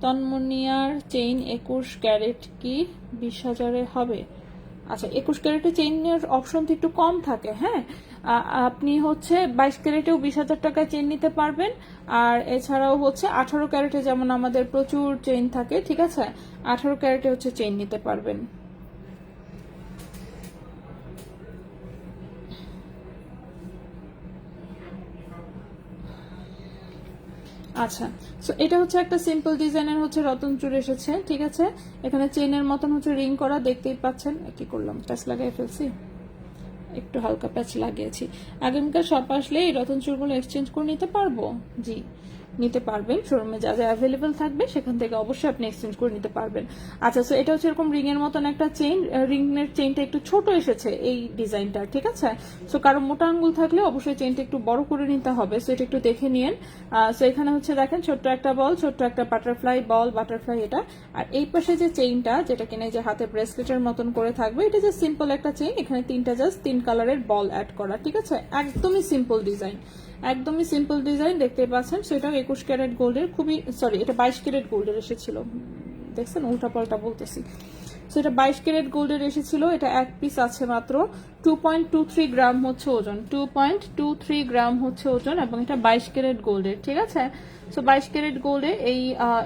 তন্মনিয়ার চেইন 21 ক্যারেট কি 20,000-এ হবে? আচ্ছা, 21 ক্যারেটে চেইনের অপশন তো একটু কম থাকে, হ্যাঁ। আপনি হচ্ছে 22 ক্যারেটেও 20,000 টাকায় চেইন নিতে পারবেন। আর এছাড়াও হচ্ছে 18 ক্যারেটে যেমন আমাদের প্রচুর চেইন থাকে, ঠিক আছে, 18 ক্যারেটে হচ্ছে চেইন নিতে পারবেন। আচ্ছা, সো এটা হচ্ছে একটা সিম্পল ডিজাইনের হচ্ছে রতন চূড় এসেছে, ঠিক আছে। এখানে চেইনের মতন হচ্ছে রিং করা, দেখতেই পাচ্ছেন। কি করলাম, প্যাচ লাগাই ফেলছি, একটু হালকা প্যাচ লাগিয়েছি। আগামীকাল শপ আসলে এই রতন চূড়গুলো এক্সচেঞ্জ করে নিতে পারবো? জি, নিতে পারবেন। শোরুমে যা যা অ্যাভেলেবেল থাকবে সেখান থেকে অবশ্যই আপনি এক্সচেঞ্জ করে নিতে পারবেন। আচ্ছা, সো এটা হচ্ছে এরকম রিং এর মতন একটা চেইন, রিং এর চেইনটা একটু ছোট এসেছে এই ডিজাইনটা, ঠিক আছে। সো কারো মোটা আঙ্গুল থাকলে অবশ্যই চেইনটা একটু বড় করে নিতে হবে, সো এটা একটু দেখে নিন। সো এখানে হচ্ছে দেখেন ছোট্ট একটা বল, ছোট্ট একটা বাটারফ্লাই বল, বাটারফ্লাই এটা। আর এই পাশে যে চেইনটা, যেটা কিনা যে হাতে ব্রেসলেটের মতন করে থাকবে, এটা যে সিম্পল একটা চেইন, এখানে তিনটা জাস্ট 3 কালারের বল অ্যাড করা, ঠিক আছে। একদমই সিম্পল ডিজাইন, একদমই সিম্পল ডিজাইন, দেখতে পাচ্ছেন। সেটা 21 ক্যারেট গোল্ডের, খুবই সরি, এটা 22 ক্যারেট গোল্ডের এসেছিল, দেখছেন উল্টা পাল্টা বলতেছি। সেটা 22 ক্যারেট গোল্ডের এসেছিল। এটা এক পিস আছে মাত্র, 2.23 গ্রাম হচ্ছে ওজন, 2.23 গ্রাম হচ্ছে ওজন, এবং এটা 22 ক্যারেট গোল্ডের, ঠিক আছে। সো 22 ক্যারেট গোল্ডে এই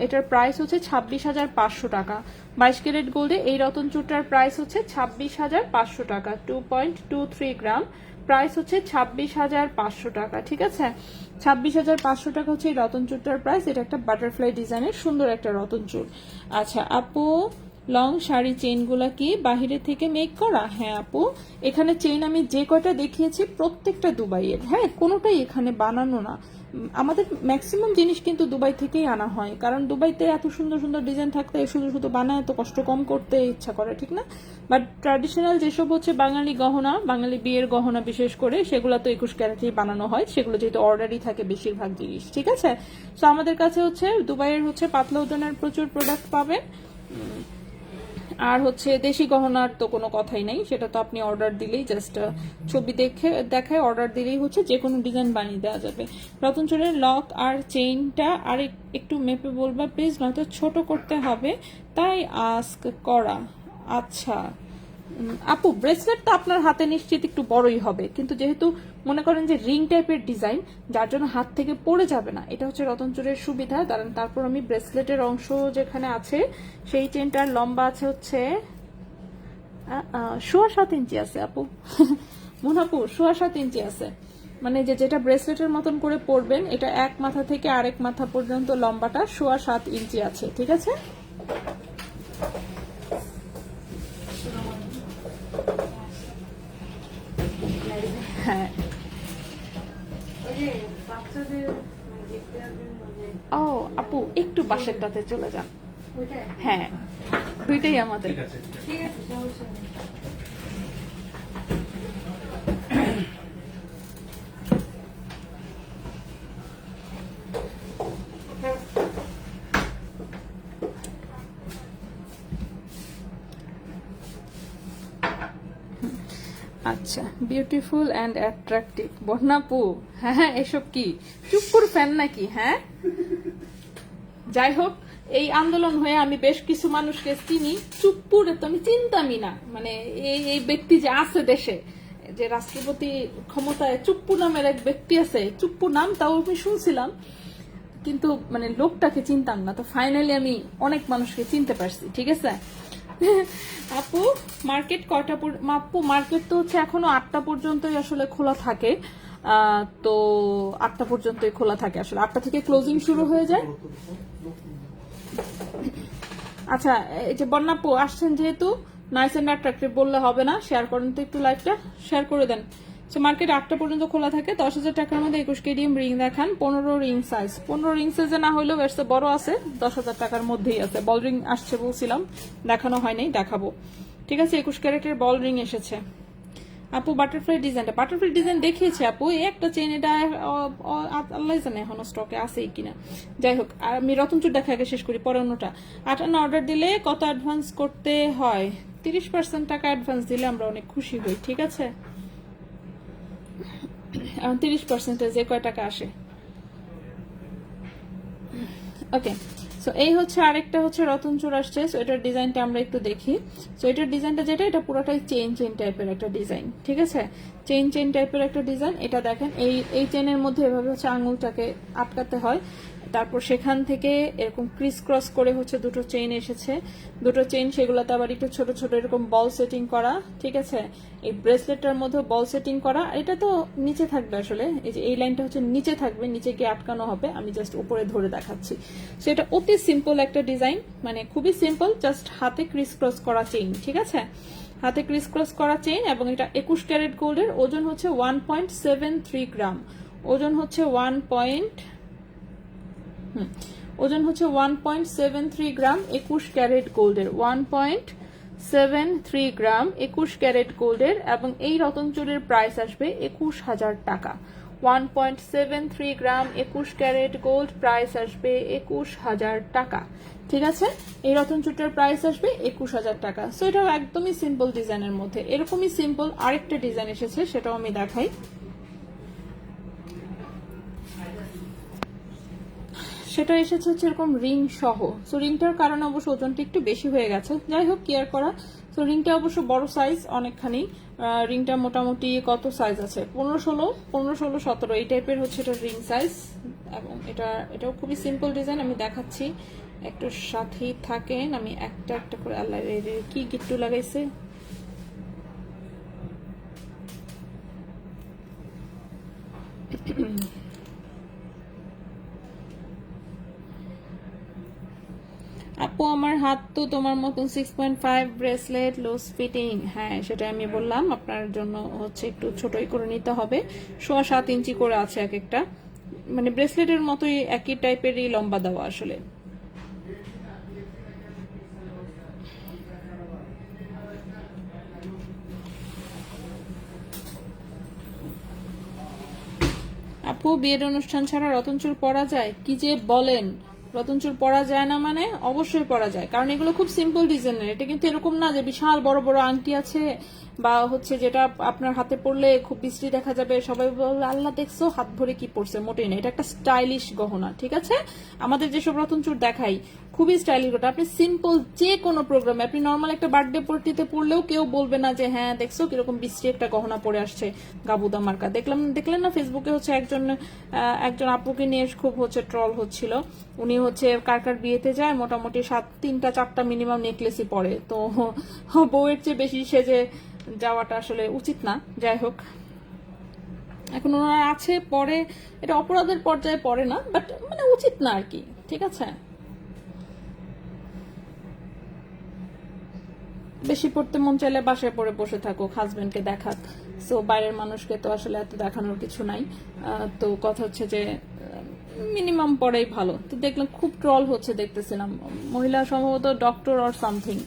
এটার প্রাইস হচ্ছে 26,500 টাকা। 22 ক্যারেট গোল্ডে এই রতন চূড়টার প্রাইস হচ্ছে 26,500 টাকা। 2.23 গ্রাম, প্রাইস হচ্ছে 26,500 টাকা, ঠিক আছে। 26,500 টাকা হচ্ছে এই রতন চূড়টার প্রাইস। এটা একটা বাটারফ্লাই ডিজাইনের সুন্দর একটা রতন চূড়। আচ্ছা আপু, লং শাড়ি চেইনগুলা কি বাহিরে থেকে মেক করা? হ্যাঁ আপু, এখানে চেইন আমি যে কয়টা দেখিয়েছি প্রত্যেকটা দুবাইয়ের, হ্যাঁ, কোনোটাই এখানে বানানো না। আমাদের ম্যাক্সিমাম জিনিস কিন্তু দুবাই থেকেই আনা হয়, কারণ দুবাইতে এত সুন্দর সুন্দর ডিজাইন থাকতে শুধু শুধু বানায়, এত কষ্ট কম করতে ইচ্ছা করে, ঠিক না। বাট ট্র্যাডিশনাল যেসব হচ্ছে বাঙালি গহনা, বাঙালি বিয়ের গহনা বিশেষ করে, সেগুলো তো 21 ক্যারেটেই বানানো হয়, সেগুলো যেহেতু অর্ডারই থাকে বেশিরভাগ জিনিস, ঠিক আছে। তো আমাদের কাছে হচ্ছে দুবাইয়ের হচ্ছে পাতলা ওজনের প্রচুর প্রোডাক্ট পাবেন। আর হচ্ছে দেশি গহনার তো কোনো কথাই নেই, সেটা তো আপনি অর্ডার দিলেই জাস্ট ছবি দেখায় অর্ডার দিলেই হচ্ছে যে কোনো ডিজাইন বানিয়ে দেওয়া যাবে। রতন চূড়ের লক আর চেইনটা আর একটু মেপে বলবা প্লিজ, নয়তো ছোট করতে হবে, তাই আস্ক করা। আচ্ছা আপু, ব্রেসলেট তো আপনার হাতে নিশ্চিত একটু বড়ই হবে, কিন্তু যেহেতু মনে করেন যে রিং টাইপের ডিজাইন, যার জন্য হাত থেকে পড়ে যাবে না, এটা হচ্ছে রতন চূড়ের সুবিধা। কারণ তারপর আমি ব্রেসলেটের অংশ যেখানে আছে সেই চেনটার লম্বা আছে হচ্ছে 7.25 ইঞ্চি আছে আপু। মুনাপু 7.25 ইঞ্চি আছে, মানে যেটা ব্রেসলেটের মতন করে পরবেন, এটা এক মাথা থেকে আরেক মাথা পর্যন্ত লম্বাটা 7.25 ইঞ্চি আছে, ঠিক আছে। হ্যাঁ, ও আপু একটু পাশেরটাতে চলে যান। হ্যাঁ, দুইটাই আমাদের। আচ্ছা, বিউটিফুল অ্যান্ড অ্যাট্রাকটিভ বন্যাপু। হ্যাঁ, এসব কি চুপ্পুর ফ্যান নাকি? হ্যাঁ, যাই হোক, এই আন্দোলন হয়ে আমি বেশ কিছু মানুষকে চিনি, চুপ্পুর তো আমি চিনতামই না। মানে এই ব্যক্তি যে আছে দেশে, যে রাষ্ট্রপতি ক্ষমতায়, চুপ্পু নামের এক ব্যক্তি আছে, চুপ্পু নাম তাও আমি শুনছিলাম, কিন্তু মানে লোকটাকে চিনতাম না। তো ফাইনালি আমি অনেক মানুষকে চিনতে পারছি, ঠিক আছে। আপু মার্কেট কয়টা? আপু মার্কেট তো হচ্ছে এখনো 8টা পর্যন্তই আসলে খোলা থাকে। তো 8টা পর্যন্তই খোলা থাকে আসলে, 8টা থেকে ক্লোজিং শুরু হয়ে যায়। আচ্ছা, এই যে বন্যাপু আসছেন যেহেতু, নাইস এন্ড অ্যাট্রাক্টিভ বললে হবে না, শেয়ার করেন তো একটু, লাইভটা শেয়ার করে দেন। সো মার্কেট 8টা পর্যন্ত খোলা থাকে। 10,000 টাকার মধ্যে 21 কেডিএম রিং দেখান, 15 রিং সাইজ। 15 রিং সাইজে না হলেও এর চেয়ে বড় আছে, 10,000 টাকার মধ্যেই আছে। বল রিং আসছে বলছিলাম, দেখানো হয় নাই, দেখাবো, ঠিক আছে। 21 ক্যারেটের বল রিং এসেছে। আপু বাটারফ্লাই ডিজাইনটা, বাটারফ্লাই ডিজাইন দেখিয়েছে আপু, এই একটা চেন, এটা আল্লাহ জানে এখনো স্টকে আছেই কিনা। যাই হোক, আমি রতনচুর দেখা আগে শেষ করি, পরে অন্যটা। 8 আনা অর্ডার দিলে কত অ্যাডভান্স করতে হয়? 30% টাকা অ্যাডভান্স দিলে আমরা অনেক খুশি হই, ঠিক আছে। 30% যে কয় টাকা আসে। ওকে, সো এই হচ্ছে আরেকটা হচ্ছে রতন চূড় আসছে। সো এটার ডিজাইনটা আমরা একটু দেখি। সো এটার ডিজাইনটা যেটা, এটা পুরোটাই চেইন টাইপের একটা ডিজাইন, ঠিক আছে। চেইন টাইপের একটা ডিজাইন। এটা দেখেন, এই চেনের মধ্যে এভাবে হচ্ছে আঙুলটাকে আটকাতে হয়, তারপর সেখান থেকে এরকম ক্রিস ক্রস করে হচ্ছে দুটো চেইন এসেছে, দুটো চেইন সেগুলোতে আবার একটু ছোট ছোট এরকম বল সেটিং করা, ঠিক আছে। এই ব্রেসলেটটার মধ্যে বল সেটিং করা, এটা তো নিচে থাকবে আসলে, এই যে এই লাইনটা হচ্ছে নিচে থাকবে, নিচে গিয়ে আটকানো হবে, আমি জাস্ট উপরে ধরে দেখাচ্ছি। সেটা অতি সিম্পল একটা ডিজাইন, মানে খুবই সিম্পল, জাস্ট হাতে ক্রিস ক্রস করা চেইন, ঠিক আছে, হাতে ক্রিস ক্রস করা চেইন। এবং এটা 21 ক্যারেট গোল্ডের, ওজন হচ্ছে 1.73 গ্রাম, ওজন হচ্ছে 1.73 গ্রাম 21 ক্যারেট গোল্ডের, 1.73 গ্রাম 21 ক্যারেট গোল্ডের। এবং এই রতন চুরির প্রাইস আসবে 21,000 টাকা। 1.73 গ্রাম 21 ক্যারেট গোল্ড, প্রাইস আসবে 21,000 টাকা, ঠিক আছে। এই রতন চুরিটার প্রাইস আসবে 21,000 টাকা। সো এটাও একদমই সিম্পল ডিজাইনের মধ্যে। এরকমই সিম্পল আরেকটা ডিজাইন এসেছে, সেটাও আমি দেখাই। সেটা এসেছে হচ্ছে এরকম রিং সহ। সো রিংটার কারণে অবশ্য ওজনটা একটু বেশি হয়ে গেছে, যাই হোক কেয়ার করা। তো রিংটা অবশ্য বড় সাইজ অনেকখানি, রিংটা মোটামুটি কত সাইজ আছে, 15, 16, 15, 16, 17 এই টাইপের হচ্ছে এটা রিং সাইজ। এবং এটাও খুবই সিম্পল ডিজাইন, আমি দেখাচ্ছি, একটু সাথেই থাকেন। আমি একটা একটা করে, আল্লাহ কি গিট্টু লাগাইছে, আপু আমার হাত তো তোমার মতন 6.5 ব্রেসলেট লুজ ফিটিং। হ্যাঁ সেটা আমি বললাম, আপনার জন্য হচ্ছে একটু ছোটই করে নিতে হবে, 7.25 ইঞ্চি করে আছে এক একটা, মানে ব্রেসলেটের মতোই একই টাইপেরই লম্বা দেওয়া আসলে। আপু বিয়ের অনুষ্ঠান ছাড়া রতনচুর পরা যায়? কি যে বলেন, রতনচুর পরা যায় না মানে? অবশ্যই পরা যায়, কারণ এগুলো খুব সিম্পল ডিজাইনের। এটা কিন্তু এরকম না যে বিশাল বড় বড় আংটি আছে, বা হচ্ছে যেটা আপনার হাতে পড়লে খুব বিশ্রী দেখা যাবে, সবাই বলবে আল্লাহ দেখছো হাত ভরে কি পড়ছে, মোটেই না। এটা একটা স্টাইলিশ গহনা, ঠিক আছে। আমাদের যেসব রতনচুর দেখাই খুবই স্টাইলিশ গহনা, আপনি সিম্পল যে কোনো প্রোগ্রামে, আপনি নর্মাল একটা বার্থডে পার্টিতে পড়লেও কেউ বলবে না যে হ্যাঁ দেখছো কিরকম বিশ্রী একটা গহনা পরে আসছে গাবুদা মার্কা। দেখলেন না ফেসবুকে হচ্ছে একজন আপুকে নিয়ে খুব হচ্ছে ট্রল হচ্ছিল। উনি হচ্ছে কার কার বিয়েতে যায় মোটামুটি 3টা 4টা মিনিমাম নেকলেসই পরে, তো বউয়ের চেয়ে বেশি সেজে যাওয়াটা আসলে উচিত না। যাই হোক, এখন ওনারা আছে পরে, এটা অপরাধের পর্যায়ে পড়ে না, বাট মানে উচিত না আর কি, ঠিক আছে। বেশি পড়তে মন চাইলে বাসায় পড়ে বসে থাকুক, হাজবেন্ডকে দেখাক। সো বাইরের মানুষকে তো আসলে এত দেখানোর কিছু নাই। তো কথা হচ্ছে যে মিনিমাম পড়াই ভালো। তো দেখলাম খুব ট্রল হচ্ছে, দেখতেছিলাম মহিলা সম্ভবত ডক্টর অর সামথিং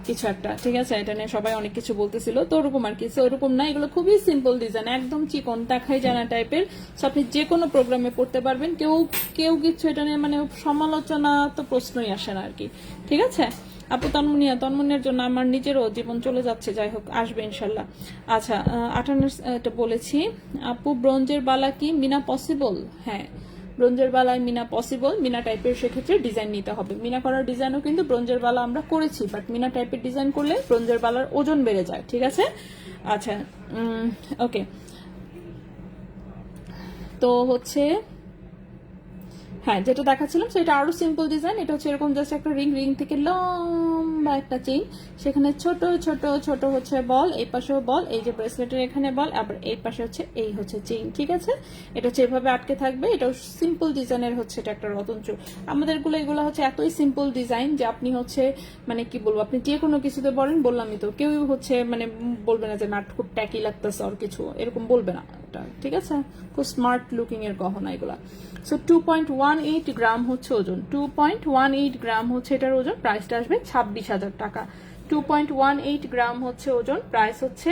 কিছু একটা, ঠিক আছে। এটা নিয়ে সবাই অনেক কিছু বলতেছিল, তো ওরকম আর কি। সো ওরকম না, এগুলো খুবই সিম্পল ডিজাইন, একদম চিকন দেখাই জানা টাইপের। সো আপনি যে কোনো প্রোগ্রামে পড়তে পারবেন, কেউ কিছু এটা নিয়ে মানে সমালোচনা তো প্রশ্নই আসে না আর কি, ঠিক আছে। আপু তন্মনিয়ার জন্য আমার নিজেরও জীবন চলে যাচ্ছে, যাই হোক আসবে ইনশাল্লাহ। আচ্ছা 58 এটা বলেছি। আপু ব্রোঞ্জের বালা কি মিনা পসিবল? হ্যাঁ ব্রোঞ্জের বালায় মিনা পসিবল, মিনা টাইপের সেক্ষেত্রে ডিজাইন নিতে হবে। মিনা করার ডিজাইনও কিন্তু ব্রোঞ্জের বালা আমরা করেছি, বাট মিনা টাইপের ডিজাইন করলে ব্রোঞ্জের বালার ওজন বেড়ে যায়, ঠিক আছে। আচ্ছা ওকে, তো হচ্ছে হ্যাঁ যেটা দেখাচ্ছিলাম সেটা আরো সিম্পল ডিজাইন। এটা হচ্ছে এরকম জাস্ট একটা রিং থেকে লম্বা একটা চেইন, সেখানে ছোট ছোট ছোট হচ্ছে বল, এই পাশেও বল, এই যে ব্রেসলেটের এখানে বল, আবার এই পাশে হচ্ছে এই হচ্ছে চেইন, ঠিক আছে। এটা হচ্ছে এভাবে আটকে থাকবে। এটাও সিম্পল ডিজাইনের হচ্ছে, এটা একটা রতনচুর। আমাদেরগুলো এগুলো হচ্ছে এতই সিম্পল ডিজাইন যে আপনি হচ্ছে মানে কি বলবো, আপনি যে কোনো কিছুতে বলেন, বললামই তো, কেউ হচ্ছে মানে বলবে না যে না খুব ট্যাকি লাগতেছে আর কিছু, এরকম বলবে না, ঠিক আছে। খুব স্মার্ট লুকিং এর গহনা এগুলা। সো 2.18 গ্রাম হচ্ছে ওজন, 2.18 গ্রাম হচ্ছে এটার ওজন, প্রাইসটা আসবে 26,000 টাকা। 2.18 গ্রাম হচ্ছে ওজন, প্রাইস হচ্ছে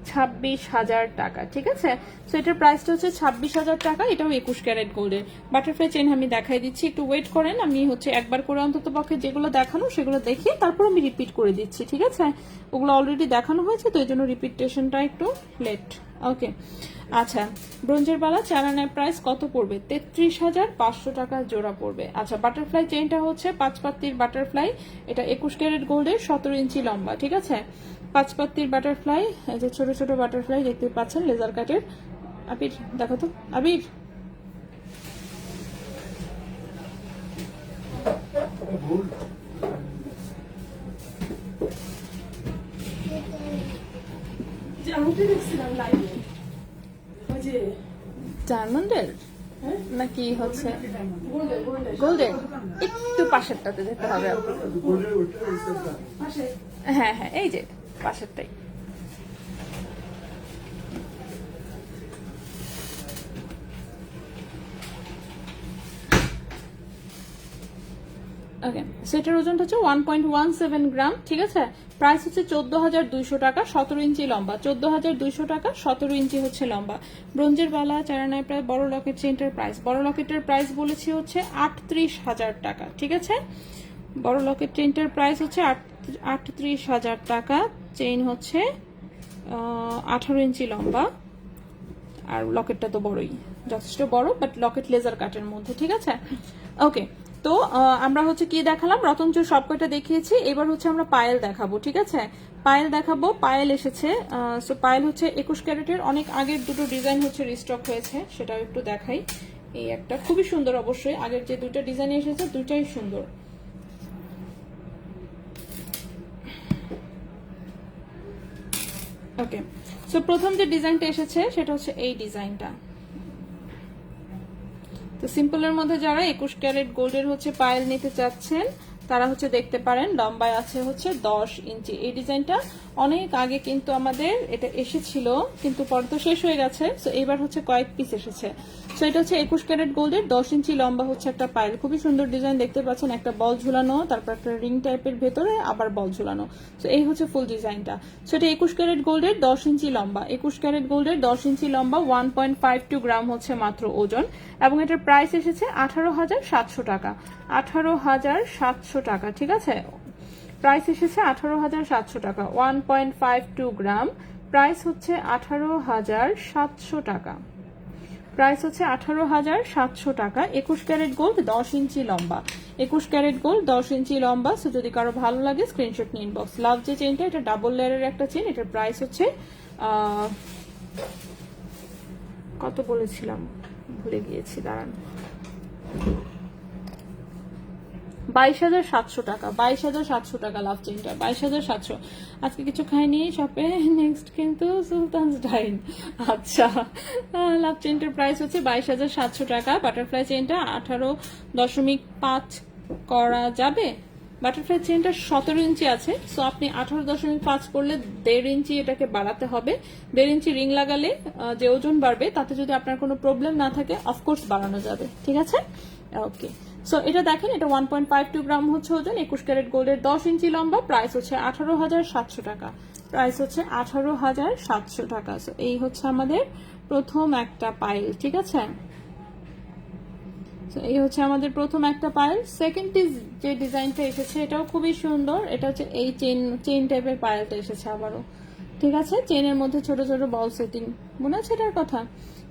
26,000 টাকা, ঠিক আছে। সো এটার প্রাইসটা হচ্ছে 26,000 টাকা। এটাও 21 ক্যারেট গোল্ডের। বাটারফ্লাই চেইন আমি দেখাই দিচ্ছি, একটু ওয়েট করেন। আমি হচ্ছে একবার করে অন্তত পক্ষে যেগুলো দেখানো সেগুলো দেখিয়ে তারপর আমি রিপিট করে দিচ্ছি, ঠিক আছে। ওগুলো অলরেডি দেখানো হয়েছে, তো এই জন্য রিপিটেশনটা একটু লেট। ওকে আচ্ছা, ব্রোঞ্জের বালা চার আনার প্রাইস কত পড়বে? 33,500 টাকা জোড়া পড়বে। আচ্ছা বাটারফ্লাই চেইনটা হচ্ছে 5 পাত্তির বাটারফ্লাই, এটা 21 ক্যারেট গোল্ডের, 17 ইঞ্চি লম্বা, ঠিক আছে। 5 পাত্তির বাটারফ্লাই, এই যে ছোট ছোট বাটারফ্লাই দেখতে পাচ্ছেন লেজার কাটের। আবির দেখো তো, আবির ডায়মন্ডের নাকি হচ্ছে গোল্ডের? একটু পাশেরটাতে যেতে হবে। হ্যাঁ হ্যাঁ, এই যে পাশেরটাই। ওকে, সেটার ওজনটা হচ্ছে 1.17 গ্রাম, ঠিক আছে। প্রাইস হচ্ছে 14,200 টাকা, 17 ইঞ্চি লম্বা। 14,200 টাকা, 17 ইঞ্চি হচ্ছে লম্বা। ব্রোঞ্জের বালা, চারানায় প্রায় বড় লকেট চেইনটার প্রাইস, বড় লকেটের প্রাইস বলেছি হচ্ছে 38,000 টাকা, ঠিক আছে। বড় লকেট চেইনটার প্রাইস হচ্ছে 38,000 টাকা। চেইন হচ্ছে 18 ইঞ্চি লম্বা, আর লকেটটা তো বড়ই, যথেষ্ট বড়, বাট লকেট লেজার কাটের মধ্যে, ঠিক আছে। ওকে, তো আমরা হচ্ছে কি দেখালাম, রতনচুর সব কয়টা দেখিয়েছি। এবার হচ্ছে আমরা পায়েল দেখাবো, ঠিক আছে। পায়েল দেখাবো, পায়েল এসেছে। সো পায়েল হচ্ছে 21 ক্যারেটের, অনেক আগের দুটো ডিজাইন হচ্ছে রিস্টক হয়েছে, সেটাও একটু দেখাই। এই একটা খুবই সুন্দর, অবশ্যই আগের যে দুইটা ডিজাইন এসেছে দুইটাই সুন্দর। ওকে, সো প্রথম যে ডিজাইনটা এসেছে সেটা হচ্ছে এই ডিজাইনটা। তো সিম্পলের মধ্যে যারা 21 ক্যারেট গোল্ডের হচ্ছে পায়েল নিতে চাচ্ছেন তারা হচ্ছে দেখতে পারেন। লম্বায় আছে হচ্ছে 10 ইঞ্চি। এই ডিজাইনটা অনেক আগে কিন্তু আমাদের এটা এসেছিল, কিন্তু পরে তো শেষ হয়ে গেছে। সো এবার হচ্ছে কয়েক পিস এসেছে। সো এটা হচ্ছে 21 ক্যারেট গোল্ডের 10 ইঞ্চি লম্বা হচ্ছে একটা পায়েল। খুবই সুন্দর ডিজাইন, দেখতে পাচ্ছেন একটা বল ঝুলানো, তারপর একটা রিং টাইপের ভেতরে আবার বল ঝুলানো। সো এই হচ্ছে ফুল ডিজাইনটা। সো এটা 21 ক্যারেট গোল্ডের 10 ইঞ্চি লম্বা, 21 ক্যারেট গোল্ডের 10 ইঞ্চি লম্বা, 1.52 গ্রাম হচ্ছে মাত্র ওজন। এবং এটার প্রাইস এসেছে 18,700 টাকা, 18,700 টাকা, ঠিক আছে। প্রাইস এসেছে 18,700 টাকা, 1.52 গ্রাম, প্রাইস হচ্ছে 18,700 টাকা, প্রাইস হচ্ছে 18,700 টাকা। 21 ক্যারেট গোল্ড 10 ইঞ্চি লম্বা, 21 ক্যারেট গোল্ড 10 ইঞ্চি লম্বা। সো যদি কারো ভালো লাগে স্ক্রিনশট নিন। ইনবক্স লাভ যে চেইনটা, এটা ডাবল লেয়ারের একটা চেইন। এটার প্রাইস হচ্ছে কত বলেছিলাম ভুলে গিয়েছি, দাঁড়ান, 22,700 টাকা, 22,700 টাকা লাভ চেইনটা, 22,700। আজকে কিছু খাইনি শপে, নেক্সট কিন্তু সুলতানস ডাইন। আচ্ছা, লাভ চেইনটার প্রাইস হচ্ছে 22,700 টাকা। বাটারফ্লাই চেইনটা 18.5 করা যাবে। বাটারফ্লাই চেইনটা 17 ইঞ্চি আছে, সো আপনি 18.5 করলে 1.5 ইঞ্চি এটাকে বাড়াতে হবে। 1.5 ইঞ্চি রিং লাগালে যে ওজন বাড়বে, তাতে যদি আপনার কোনো প্রবলেম না থাকে অফকোর্স বাড়ানো যাবে, ঠিক আছে। ওকে, সো এটা দেখেন, এটা 1.52 গ্রাম হচ্ছে ওজন, 21 ক্যারেট গোল্ডের 10 ইঞ্চি লম্বা, প্রাইস হচ্ছে 18,700 টাকা, প্রাইস হচ্ছে 18,700 টাকা। সো এই হচ্ছে আমাদের প্রথম একটা পাইল, ঠিক আছে। এই হচ্ছে আমাদের প্রথম একটা পায়েল। সেকেন্ড যে ডিজাইনটা এসেছে এটাও খুবই সুন্দর। এটা হচ্ছে এই চেইন টাইপের পায়েলটা এসেছে আবারও, ঠিক আছে। চেইনের মধ্যে ছোট ছোট বল সেটিং, মনে আছে এটার কথা।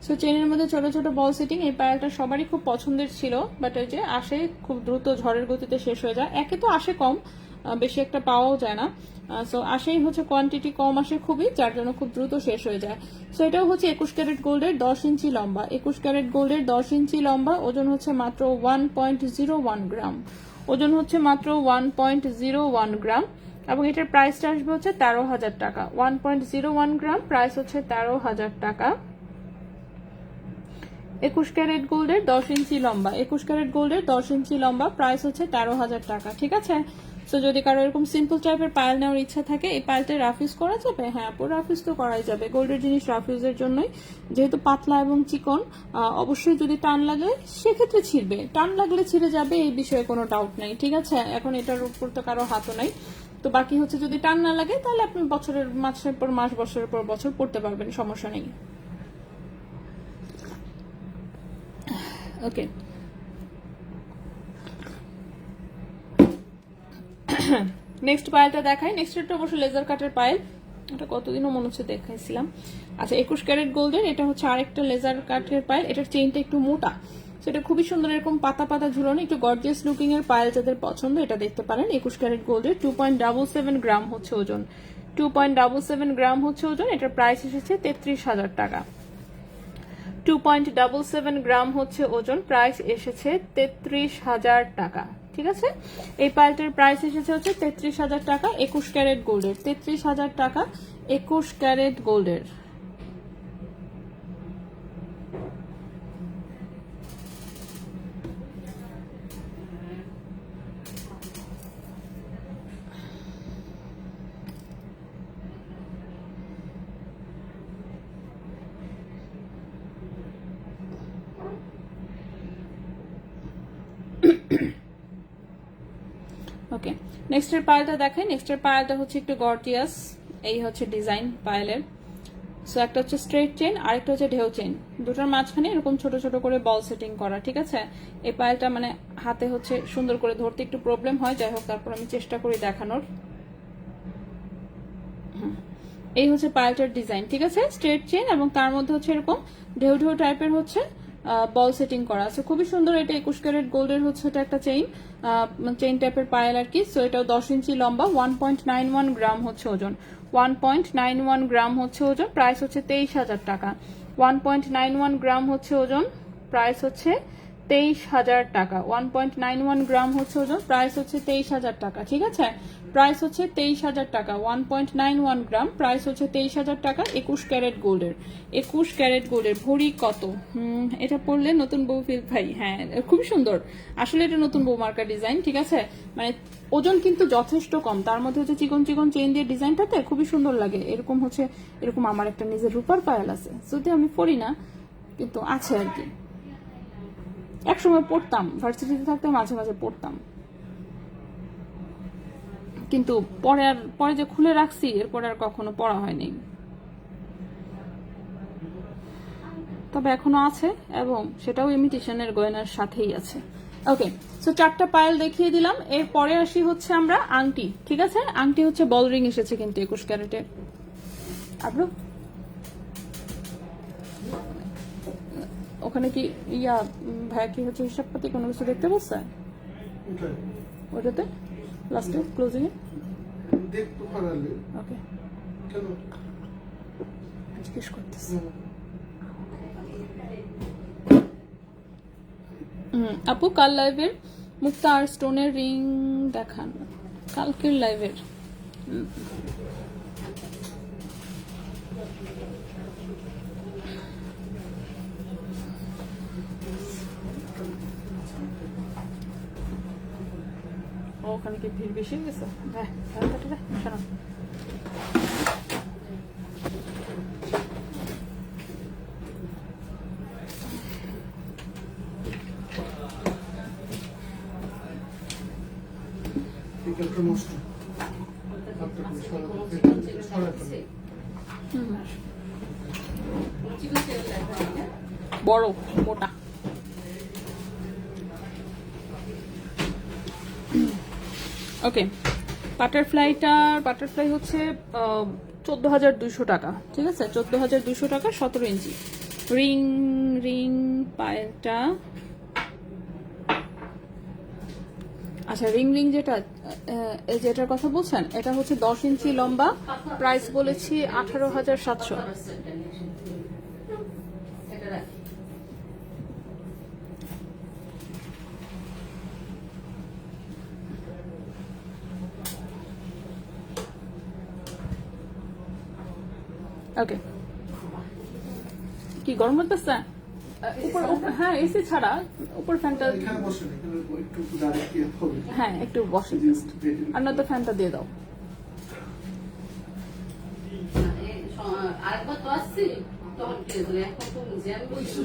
সো চেইনের মধ্যে ছোট ছোট বল সেটিং, এই পায়েলটা সবারই খুব পছন্দের ছিল, বাট ওই যে আসে খুব দ্রুত, ঝড়ের গতিতে শেষ হয়ে যায়। একে তো আসে কম, বেশি একটা পাওয়াও যায় না। সো আসেই হচ্ছে কোয়ান্টিটি কম আসে খুবই, যার জন্য খুব দ্রুত শেষ হয়ে যায়। সো এটাও হচ্ছে 21 ক্যারেট গোল্ডের 10 ইঞ্চি লম্বা, 21 ক্যারেট গোল্ডের 10 ইঞ্চি লম্বা, ওজন হচ্ছে মাত্র 1.01 গ্রাম, ওজন হচ্ছে মাত্র 1.01 গ্রাম। এবং এটার প্রাইসটা আসবে হচ্ছে 13,000 টাকা, 1.01 গ্রাম, প্রাইস হচ্ছে 13,000 টাকা। 21 ক্যারেট গোল্ডের 10 ইঞ্চি লম্বা, 21 ক্যারেট গোল্ডের 10 ইঞ্চি লম্বা, প্রাইস হচ্ছে 13,000 টাকা, ঠিক আছে। সো যদি কারো এরকম সিম্পল টাইপের পায়েল নেওয়ার ইচ্ছা থাকে, এই পায়েলটা রাফ ইউজ করা যাবে। হ্যাঁ, পুরো রাফ ইউজ তো করাই যাবে, গোল্ডের জিনিস রাফ ইউজের জন্যই, যেহেতু পাতলা এবং চিকন। অবশ্যই যদি টান লাগে সেক্ষেত্রে ছিঁড়বে, টান লাগলে ছিঁড়ে যাবে, এই বিষয়ে কোনো ডাউট নাই, ঠিক আছে। এখন এটার উপর তো কারো হাতও নাই। তো বাকি হচ্ছে যদি টান না লাগে তাহলে আপনি বছরের মাসের পর মাস, বছরের পর বছর পড়তে পারবেন, সমস্যা নেই। ওকে, নেক্সট পায়েলটা দেখাই। নেক্সট একটা অবশ্য লেজার কাটের পায়েল, এটা কতদিনও মনে হচ্ছে দেখাইছিলাম। আচ্ছা, 21 ক্যারেট গোল্ডের এটা হচ্ছে আরেকটা লেজার কাটের পায়েল। এটার চেইনটা একটু মোটা, সেটা খুবই সুন্দর, এরকম পাতা পাতা ঝুলানো, একটু গর্জিয়াস লুকিং এর পায়েল যাদের পছন্দ এটা দেখতে পারেন। 21 ক্যারেট গোল্ডের 2.77 গ্রাম হচ্ছে ওজন, 2.77 গ্রাম হচ্ছে ওজন। এটার প্রাইস এসেছে 33,000 টাকা, 2.77 গ্রাম হচ্ছে ওজন, প্রাইস এসেছে 33,000 টাকা, ঠিক আছে। এই পায়েলটার প্রাইস এসেছে হচ্ছে 33,000 টাকা, 21 ক্যারেট গোল্ডের। 33,000 টাকা 21 ক্যারেট গোল্ডের। ওকে, নেক্সটের পায়েলটা দেখেন। নেক্সটের পায়েলটা হচ্ছে একটু গর্জিয়াস। এই হচ্ছে ডিজাইন পায়েলের। সো একটা হচ্ছে স্ট্রেট চেন, আরেকটা হচ্ছে ঢেউ চেন, দুটোর মাঝখানে এরকম ছোট ছোট করে বল সেটিং করা। ঠিক আছে, এই পায়েলটা মানে হাতে হচ্ছে সুন্দর করে ধরতে একটু প্রবলেম হয়, যাই হোক তারপর আমি চেষ্টা করি দেখানোর। এই হচ্ছে পায়েলটার ডিজাইন। ঠিক আছে, স্ট্রেট চেন এবং তার মধ্যে হচ্ছে এরকম ঢেউ ঢেউ টাইপের হচ্ছে বল সেটিং করা আছে, খুবই সুন্দর। এটা 21 ক্যারেট গোল্ডের হচ্ছে এটা একটা চেইন টাইপের পায়েল আর কি। সো এটাও 10 ইঞ্চি লম্বা, 1.91 গ্রাম হচ্ছে ওজন, 1.91 গ্রাম হচ্ছে ওজন। প্রাইস হচ্ছে 23,000 টাকা। 1.91 গ্রাম হচ্ছে ওজন, প্রাইস হচ্ছে 23,000 টাকা। 1.91 গ্রাম হচ্ছে ওজন, প্রাইস হচ্ছে 23,000 টাকা। ঠিক আছে, প্রাইস হচ্ছে 23,000 টাকা। 1.91 গ্রাম, প্রাইস হচ্ছে 23,000 টাকা। 21 ক্যারেট গোল্ডের। 21 ক্যারেট গোল্ডের। ভরি কত? এটা পড়লে নতুন বউ ফিল ভাই। হ্যাঁ, খুবই সুন্দর আসলে, এটা নতুন বউ মার্কা ডিজাইন। ঠিক আছে, মানে ওজন কিন্তু যথেষ্ট কম, তার মধ্যে হচ্ছে চিকন চিকন চেইন দিয়ে ডিজাইনটাতে খুবই সুন্দর লাগে। এরকম হচ্ছে, এরকম আমার একটা নিজের রূপার পায়েল আছে, যদি আমি পরি না কিন্তু আছে আর কি। একসময় পড়তাম, ভার্সিটিতে থাকতে মাঝে মাঝে পড়তাম, কিন্তু পরে যে খুলে রাখছি এরপরে আর কখনো পড়া হয়নি। তবে এখনো আছে এবং সেটাও ইমিটেশনের গয়নার সাথেই আছে। ওকে, সো 4টা পায়েল দেখিয়ে দিলাম। এরপরে আসি হচ্ছে আমরা আংটি। ঠিক আছে, আংটি হচ্ছে বল রিং এসেছে কিন্তু 21 ক্যারেটের। আব্রু ওখানে কি ভাইয়া কি হচ্ছে হিসাবপাতি কোনো কিছু দেখতে পাচ্ছে ওটাতে লাস্টে ক্লোজিং এ? ওকে, জিজ্ঞেস করতেছি। আপু কাল লাইভের মুক্তা আর স্টোনের রিং দেখান, কালকের লাইভের। ওখানে কি ভিড় বেশি গেছে? বড় মোটা। ওকে, বাটারফ্লাই হচ্ছে 14,200 টাকা। ঠিক আছে, 14,200 টাকা, 17 ইঞ্চি। রিং পায়েলটা, আচ্ছা রিং যেটার কথা বলছেন এটা হচ্ছে 10 ইঞ্চি লম্বা, প্রাইস বলেছি 18,700। ওকে, কি গরম হতেছে? হ্যাঁ, এসি ছাড়া উপর ফ্যানটা, হ্যাঁ একটু বসে আর নয়তো ফ্যানটা দিয়ে দাও। আরেকবার তো আসছি তখন এখন তো জ্যাম বলছি।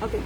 ওকে,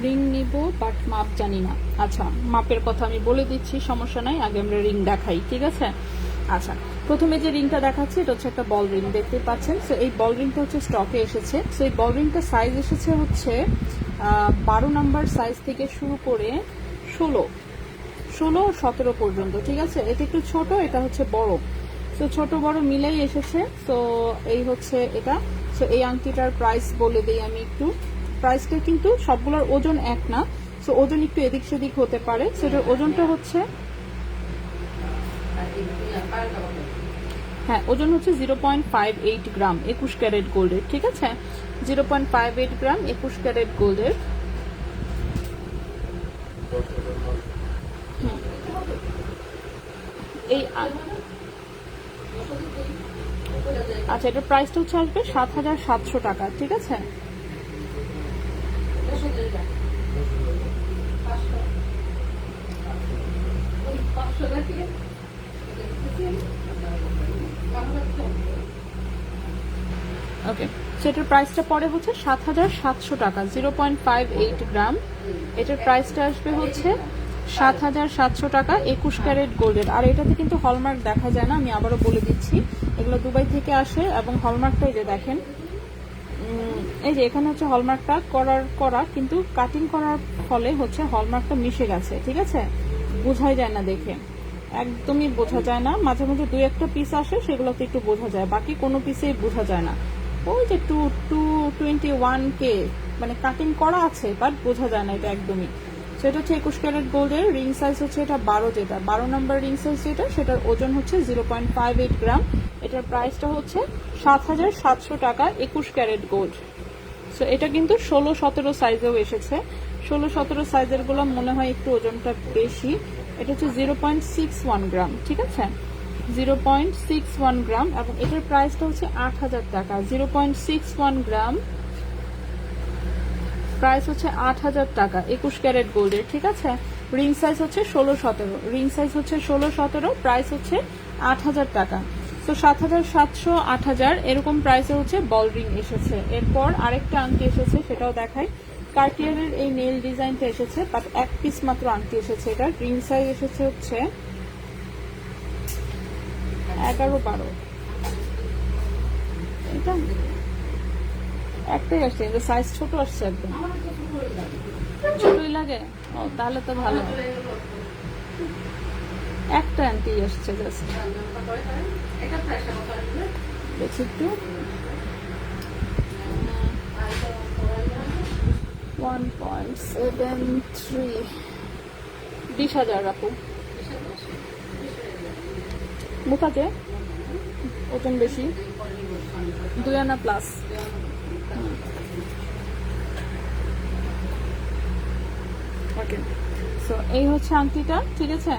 রিং নিব বাট মাপ জানি না। আচ্ছা মাপের কথা আমি বলে দিচ্ছি, সমস্যা নাই, আগে আমরা রিং দেখাই, ঠিক আছে। আচ্ছা প্রথমে যে রিংটা দেখাচ্ছি এটা হচ্ছে একটা বল রিং, দেখতে পাচ্ছেন। সো এই বল রিংটা হচ্ছে স্টকে এসেছে। সো এই বল রিংটা সাইজ এসেছে হচ্ছে 12 নাম্বার সাইজ থেকে শুরু করে 16, 17 পর্যন্ত, ঠিক আছে। এটা একটু ছোট, এটা হচ্ছে বড়। সো ছোট বড় মিলেই এসেছে। সো এই হচ্ছে এটা। সো এই আংটিটার প্রাইস বলে দিই আমি একটু। প্রাইসটা কিন্তু সবগুলোর ওজন এক না, সো ওজন একটু এদিক সেদিক হতে পারে। সেটার ওজনটা হচ্ছে, হ্যাঁ ওজন হচ্ছে 0.58 গ্রাম 21 ক্যারেট গোল্ডের, ঠিক আছে। 0.58 গ্রাম 21 ক্যারেট গোল্ডের। এই আচ্ছা এটার প্রাইসটা হচ্ছে আসবে 7,700 টাকা, ঠিক আছে। ওকে, সেটার প্রাইসটা পরে হচ্ছে 7,700 টাকা, 0.58 গ্রাম। এটার প্রাইসটা আসবে হচ্ছে 7,700 টাকা 21 ক্যারেট গোল্ডের। আর এটাতে কিন্তু হলমার্ক দেখা যায় না, আমি আবারও বলে দিচ্ছি, এগুলো দুবাই থেকে আসে। এবং হলমার্কটা এই যে দেখেন, এই যে এখানে হচ্ছে হলমার্কটা করা কিন্তু কাটিং করার ফলে হচ্ছে হলমার্কটা মিশে গেছে, ঠিক আছে। বোঝাই যায় না দেখে, একদমই বোঝা যায় না। মাঝে মাঝে 2-1টা পিস আসে, সেগুলোতে একটু বোঝা যায়, বাকি কোনো পিসেই বোঝা যায় না। ওই যে 221K মানে কাটিং করা আছে, বাট বোঝা যায় না এটা একদমই। সেটা হচ্ছে 21 ক্যারেট গোল্ডের। রিং সাইজ হচ্ছে এটা 12, যেটা 12 নাম্বার রিং সাইজ যেটা, সেটার ওজন হচ্ছে 0.58 গ্রাম। এটার প্রাইসটা হচ্ছে 7,700 টাকা 21 ক্যারেট গোল্ড। সো এটা কিন্তু 16-17 সাইজেও এসেছে। 16-17 সাইজের গুলো মনে হয় একটু ওজনটা বেশি। এটা হচ্ছে 0.61 গ্রাম, ঠিক আছে। 0.61 গ্রাম এবং এটার প্রাইসটা হচ্ছে 8,000 টাকা। 0.61 গ্রাম প্রাইস হচ্ছে 8,000 টাকা 21 ক্যারেট গোল্ডের, ঠিক আছে। রিং সাইজ হচ্ছে 16-17, রিং সাইজ হচ্ছে 16-17, প্রাইস হচ্ছে 8,000 টাকা। তো 7,700, 8,000 এরকম প্রাইসে হচ্ছে বল রিং এসেছে। এরপর আরেকটা আংটি এসেছে, সেটাও দেখাই। কার্টিয়ারের এই নেল ডিজাইনটা এসেছে, বাট এক পিস মাত্র আংটি এসেছে। এটা রিং সাইজ এসেছে হচ্ছে 11-12, এটা একটাই আসছে, সাইজ ছোট আসছে, একদম ছোটই লাগে। ও তাহলে তো ভালো, একটা আংটি আসছে জাস্ট। দেখি একটু, 1.73, 20,000 আপু। মুখাতে ওজন বেশি, 2 আনা প্লাস। ওকে, সো এই হচ্ছে আংটিটা, ঠিক আছে।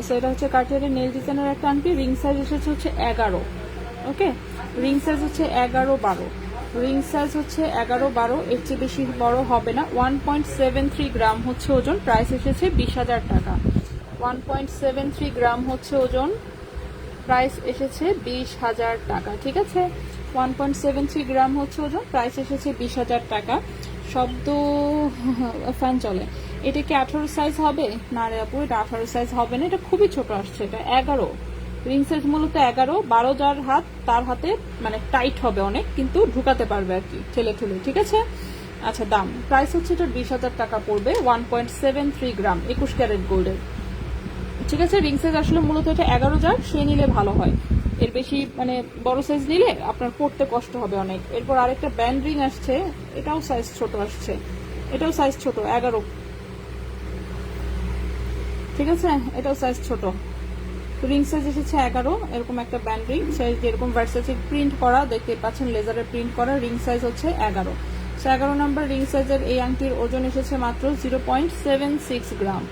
সো এটা হচ্ছে কার্টিয়ারের নেল ডিজাইনের একটা আংটি। রিং সাইজ এসেছে হচ্ছে 11, ওকে। রিং সাইজ হচ্ছে 11-12, রিং সাইজ হচ্ছে 11-12, এর চেয়ে বেশি বড় হবে না। 1.73 গ্রাম হচ্ছে ওজন, প্রাইস এসেছে 20,000 টাকা। 1.73 গ্রাম হচ্ছে ওজন, প্রাইস এসেছে 20,000 টাকা, ঠিক আছে। 1.73 গ্রাম হচ্ছে ওজন, প্রাইস এসেছে 20,000 টাকা। শব্দ ফ্যান চলে। এটা কি 18 সাইজ হবে? না রে আপু, এটা 18 সাইজ হবে না, এটা খুবই ছোট আসছে। এটা 11, রিং সাইজ মূলত 11, 12 যার হাত তার হাতে মানে টাইট হবে অনেক, কিন্তু ঢুকাতে পারবে আর কি ঠেলে ঠেলে, ঠিক আছে। আচ্ছা দাম, প্রাইস হচ্ছে এটা 20,000 টাকা পড়বে। 1.73 গ্রাম 21 ক্যারেট গোল্ডের, ঠিক আছে। রিং সাইজ আসলে মূলত এটা 11 যার, সে নিলে ভালো হয়। এর বেশি মানে বড় সাইজ নিলে আপনার পড়তে কষ্ট হবে অনেক। এরপর আরেকটা ব্যান্ড রিং আসছে, এটাও সাইজ ছোট আসছে, এটাও সাইজ ছোট 11, ঠিক আছে। এটাও সাইজ ছোট। রিং সাইজ এসেছে 11, এরকম একটা ব্যান্ড রিং সাইজ, যেরকম ভার্সাসি প্রিন্ট করা দেখতে পাচ্ছেন, লেজারে প্রিন্ট করা। রিং সাইজ হচ্ছে 11। 11 নম্বর রিং সাইজের এই আংটির ওজন এসেছে মাত্র 0.76 গ্রাম।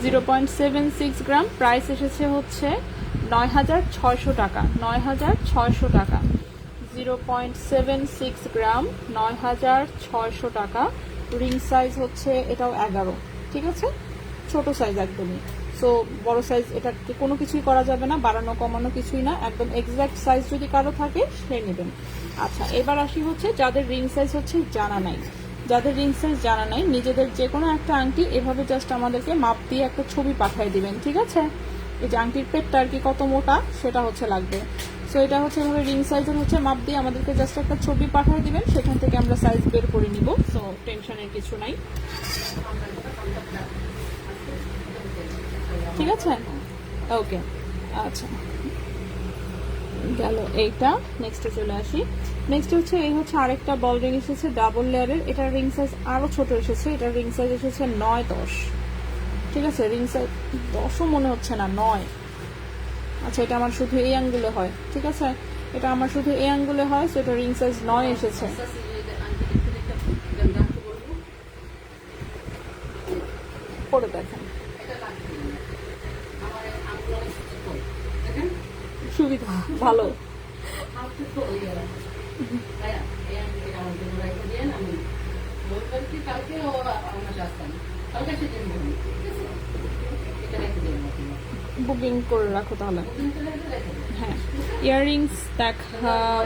0.76 গ্রাম, প্রাইস এসেছে হচ্ছে 9,600 টাকা। 9,600 টাকা। 0.76 গ্রাম, 9,600 টাকা। রিং সাইজ হচ্ছে এটাও 11, ঠিক আছে। ছোট সাইজ একদমই। সো বড় সাইজ এটা কোনো কিছুই করা যাবে না, বাড়ানো কমানো কিছুই না, একদম এক্সাক্ট সাইজ যদি কারো থাকে সে নেবেন। আচ্ছা এবার আসি হচ্ছে যাদের রিং সাইজ হচ্ছে জানা নাই। যাদের রিং সাইজ জানা নাই নিজেদের যে কোনো একটা আংটি এভাবে জাস্ট আমাদেরকে মাপ দিয়ে একটা ছবি পাঠিয়ে দিবেন, ঠিক আছে? এই যে আংটির পেটটা আর কি কত মোটা সেটা হচ্ছে লাগবে। সো এটা হচ্ছে এভাবে রিং সাইজের হচ্ছে মাপ দিয়ে আমাদেরকে জাস্ট একটা ছবি পাঠিয়ে দিবেন, সেখান থেকে আমরা সাইজ বের করে নিব। সো টেনশনের কিছু নাই, ঠিক আছে? ওকে, আচ্ছা গেল এইটা। নেক্সটে চলে আসি। নেক্সট হচ্ছে এই হচ্ছে আরেকটা বল রিং এসেছে ডাবল লেয়ারের। এটার রিং সাইজ আরো ছোট এসেছে, এটার রিং সাইজ এসেছে 9-10, ঠিক আছে? রিং সাইজ 10ও মনে হচ্ছে না, 9। আচ্ছা, এটা আমার শুধু এই আঙ্গুলে হয়, ঠিক আছে? এটা আমার শুধু এই আঙ্গুলে হয়, সো এটা রিং সাইজ 9 এসেছে। পরে দেখেন সুবিধা ভালো। বুকিং করে রাখো তাহলে। হ্যাঁ, ইয়াররিংস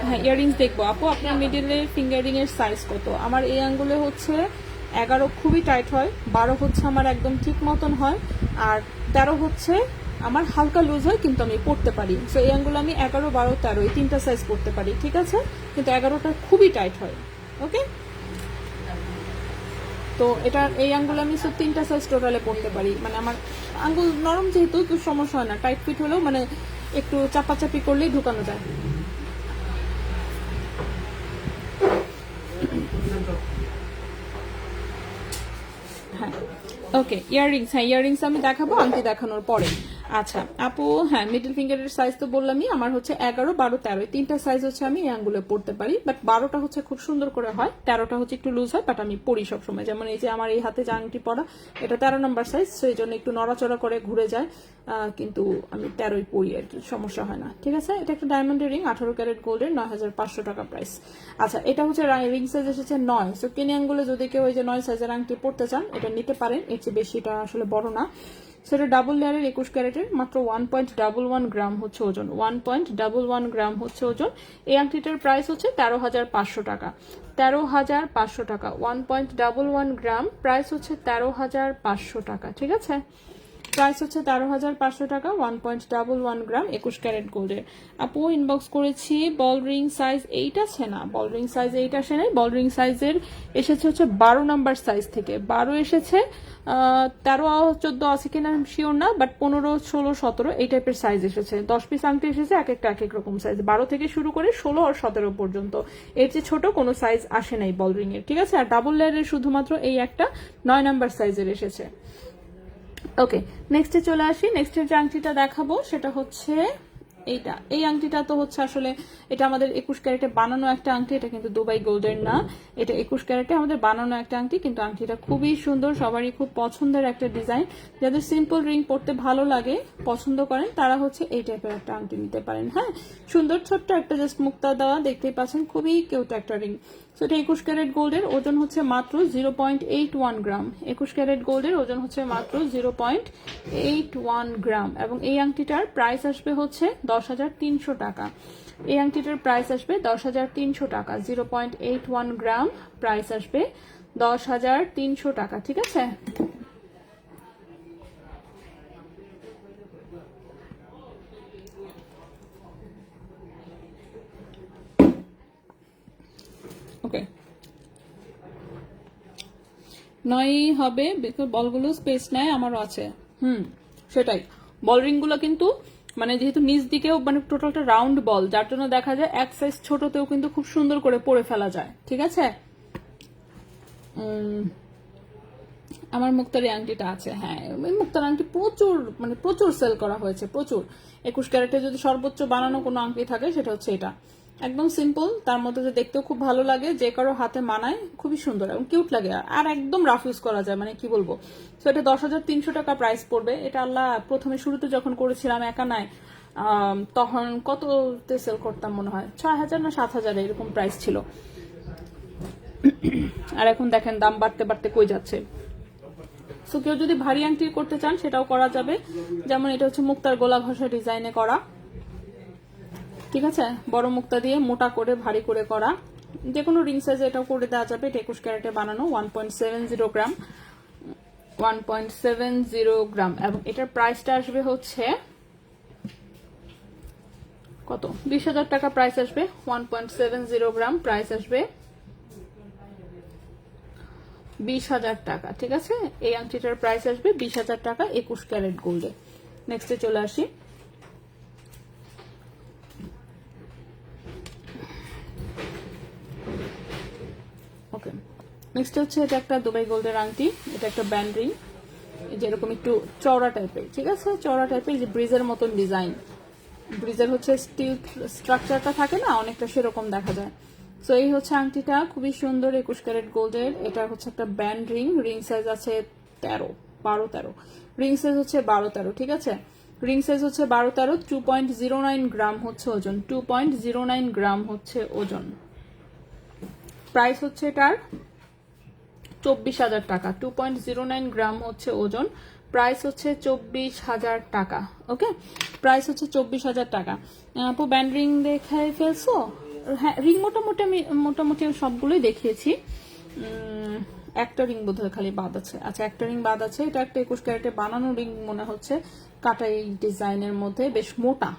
হ্যাঁ ইয়াররিংস দেখবো আপু। আপনার মিডিলে ফিঙ্গারিং এর সাইজ কত? আমার এই আঙ্গুলে হচ্ছে 11 খুবই টাইট হয়, 12 হচ্ছে আমার একদম ঠিক মতন হয়, আর 13 হচ্ছে আমার হালকা লুজ হয় কিন্তু আমি পড়তে পারি। সো এই আঙ্গুলে আমি 11, 12, 13 এই 3টা সাইজ পড়তে পারি, ঠিক আছে? কিন্তু 11টা খুবই টাইট হয়। ওকে, তো এটা এই আঙ্গুলে আমি 3টা সাইজ টোটালে পড়তে পারি। মানে আমার আঙ্গুল নরম যেহেতু তো সমস্যা হয় না, টাইট ফিট হলেও মানে একটু চাপাচাপি করলেই ঢুকানো যায়। হ্যাঁ, ওকে। ইয়াররিংস, হ্যাঁ ইয়াররিংস আমি দেখাবো আংটি দেখানোর পরে। আচ্ছা আপু, হ্যাঁ মিডল ফিঙ্গারের সাইজ তো বললামই, আমার হচ্ছে 11, 12, 13 3টা সাইজ হচ্ছে আমি এই আঙ্গুলে পড়তে পারি। বাট 12টা হচ্ছে খুব সুন্দর করে হয়, 13টা হচ্ছে একটু লুজ হয়, বাট আমি পড়ি সবসময়। যেমন এই যে আমার এই হাতে যে আংটি পরা, এটা 13 নম্বর সাইজ, সো এই জন্য একটু নড়াচড়া করে ঘুরে যায়, কিন্তু আমি 13ই পড়ি আর কি, সমস্যা হয় না, ঠিক আছে? এটা একটা ডায়মন্ডের রিং, 18 ক্যারেট গোল্ডের, 9,500 টাকা প্রাইস। আচ্ছা, এটা হচ্ছে রিং সাইজ এসেছে 9। সো কিনে আঙ্গুলে যদি কেউ এই যে 9 সাইজের আংটি পড়তে চান এটা নিতে পারেন, এর চেয়ে বেশি এটা আসলে বড় না। সেটা ডাবল লেয়ারের 21 ক্যারেটের, মাত্র 1.11 গ্রাম হচ্ছে ওজন, 1.11 গ্রাম হচ্ছে ওজন। এই আংটিটার প্রাইস হচ্ছে 13,500 টাকা, 13,500 টাকা। 1.11 গ্রাম, প্রাইস হচ্ছে 13,500 টাকা, ঠিক আছে? প্রাইস হচ্ছে 13,500 টাকা, 1.11 গ্রাম, 21 ক্যারেট গোল্ডের। আপু ইনবক্স করেছি, বল রিং সাইজ 8 আছে না? বল রিং সাইজ 8 আসে নাই, বল রিং সাইজের এসেছে হচ্ছে 12 নাম্বার সাইজ থেকে, 12 এসেছে, 13, 14 আছে কিনা আমি শিওর না, বাট 15, 16, 17 এই টাইপের সাইজ এসেছে। 10 পিস আংটি এসেছে, এক একটা এক এক রকম সাইজ, 12 থেকে শুরু করে 16 আর 17 পর্যন্ত। এর চেয়ে ছোট কোনো সাইজ আসে নাই বল রিং এর, ঠিক আছে? আর ডাবল লেয়ারের শুধুমাত্র এই একটা 9 নাম্বার সাইজের এসেছে। ওকে, নেক্সটে চলে আসি। নেক্সটের যে আংটিটা দেখাবো সেটা হচ্ছে এইটা। এই আংটিটা তো হচ্ছে আসলে এটা আমাদের 21 ক্যারেটে বানানো একটা আংটি, এটা কিন্তু দুবাই গোল্ডের না, এটা 21 ক্যারেটে আমাদের বানানো একটা আংটি, কিন্তু আংটিটা খুবই সুন্দর, সবারই খুব পছন্দের একটা ডিজাইন। যাদের সিম্পল রিং পড়তে ভালো লাগে, পছন্দ করেন, তারা হচ্ছে এই টাইপের একটা আংটি নিতে পারেন। হ্যাঁ, সুন্দর ছোট্ট একটা জাস্ট মুক্তা দেওয়া, দেখতেই পাচ্ছেন, খুবই কিউট একটা রিং। সো এটা 21 ক্যারেট গোল্ডের, ওজন হচ্ছে মাত্র 0.81 গ্রাম। 21 ক্যারেট গোল্ডের ওজন হচ্ছে মাত্র 0.81 গ্রাম, এবং এই আংটিটার প্রাইস আসবে হচ্ছে 10,300 টাকা। এই আংটিটার প্রাইস আসবে 10,300 টাকা, 0.81 গ্রাম, প্রাইস আসবে 10,300 টাকা, ঠিক আছে? ওকে, 9 হবে, বলগুলো স্পেস নেয়, আমারও আছে। সেটাই, বল রিং গুলো কিন্তু মানে যেহেতু নিচ দিকেও মানে টোটালটা রাউন্ড বল, যার জন্য দেখা যায় এক সাইজ ছোটতেও কিন্তু খুব সুন্দর করে পরে ফেলা যায়, ঠিক আছে? আমার মুক্তার এই আংটিটা আছে, হ্যাঁ মুক্তার আংটি প্রচুর মানে প্রচুর সেল করা হয়েছে, প্রচুর। 21 ক্যারেটে যদি সর্বোচ্চ বানানো কোনো আংটি থাকে সেটা হচ্ছে এটা, একদম সিম্পল, তার মধ্যে যে দেখতেও খুব ভালো লাগে, যে কারো হাতে মানায়, খুবই সুন্দর এবং কিউট লাগে, আর একদম রাফ ইউজ করা যায়, মানে কি বলবো। তো এটা 10,300 টাকা প্রাইস পড়বে। এটা আল্লাহ প্রথমে শুরুতে যখন করেছিলাম একা নাই, তখন কততে সেল করতাম মনে হয় 6,000 না 7,000 এরকম প্রাইস ছিল, আর এখন দেখেন দাম বাড়তে বাড়তে কই যাচ্ছে। সো কেউ যদি ভারী আংটি করতে চান সেটাও করা যাবে, যেমন এটা হচ্ছে মুক্তার গোলা ঘষা ডিজাইনে করা, ঠিক আছে? বড় মুক্তা দিয়ে মোটা করে ভারী করে করা, যে কোনো রিং সাইজে এটাও করে দেওয়া যাবে। এটা 21 ক্যারেটে বানানো, 1.70 গ্রাম, 1.70 গ্রাম। এবং এটার প্রাইসটা আসবে হচ্ছে কত, 20,000 টাকা প্রাইস আসবে। 1.70 গ্রাম প্রাইস আসবে 20,000 টাকা, ঠিক আছে। এই আংটিটার প্রাইস আসবে 20,000 টাকা 21 ক্যারেট গোল্ডে। নেক্সটে চলে আসি। ওকে, নেক্সট হচ্ছে এটা একটা দুবাই গোল্ডের আংটি। এটা একটা ব্যান্ড রিং, যেরকম একটু চওড়া টাইপের, ঠিক আছে, চওড়া টাইপের, যে ব্রিজের মতন ডিজাইন। ব্রিজের হচ্ছে স্টিল স্ট্রাকচারটা থাকে না, অনেকটা সেরকম দেখা যায়। সো এই হচ্ছে আংটিটা, খুবই সুন্দর 21 ক্যারেট গোল্ডের। এটা হচ্ছে একটা ব্যান্ড রিং, রিং সাইজ আছে 12-13, রিং সাইজ হচ্ছে 12-13, ঠিক আছে। রিং সাইজ হচ্ছে 12-13, 2.09 গ্রাম হচ্ছে ওজন, 2.09 গ্রাম হচ্ছে ওজন। প্রাইস হচ্ছে এটার 24,000 টাকা, 2.09 গ্রাম হচ্ছে ওজন। প্রাইস হচ্ছে 24,000 টাকা। ওকে, প্রাইস হচ্ছে 24,000 টাকা। আপু ব্যান্ড রিং দেখাই ফেলছো? হ্যাঁ, রিং মোটামুটি সবগুলোই দেখিয়েছি। একটা রিং বোধহয় খালি বাদ আছে। আচ্ছা, একটা রিং বাদ আছে। এটা একটা 21 ক্যারেটে বানানো রিং মনে হচ্ছে, কাটাই ডিজাইনের মধ্যে, বেশ মোটা,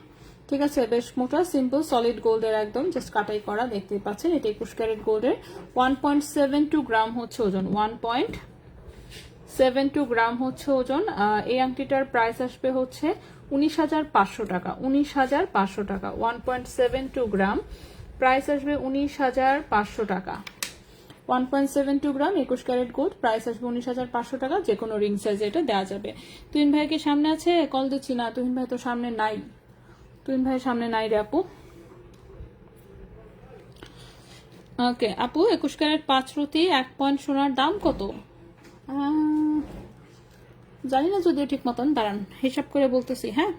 ঠিক আছে, বেশ মোটা, সিম্পল সলিড গোল্ডের একদম, জাস্ট কাটাই করা, দেখতেই পাচ্ছেন। এটা 21 ক্যারেট গোল্ডের, 1.72 গ্রাম হচ্ছে ওজন, 1.72 গ্রাম হচ্ছে ওজন। এই আংটিটার প্রাইস আসবে হচ্ছে 19,500 টাকা, 19,500 টাকা, 1.72 গ্রাম, প্রাইস আসবে 19,500 টাকা। 1.72 গ্রাম 21 ক্যারেট গোল্ড, প্রাইস আসবে 19,500 টাকা। যে কোনো রিং সাইজে এটা দেওয়া যাবে। তুহিন ভাই কি সামনে আছে? কল দিচ্ছি না, তুহিন ভাই তো সামনে নাই, তুহিন ভাই সামনে নাই রে আপু। ওকে আপু, 21 ক্যারেট 5 রতি 1 পয়েন্ট সোনার দাম কত? জানি না যদিও ঠিক মতন, দাঁড়ান হিসাব করে বলতেছি। হ্যাঁ,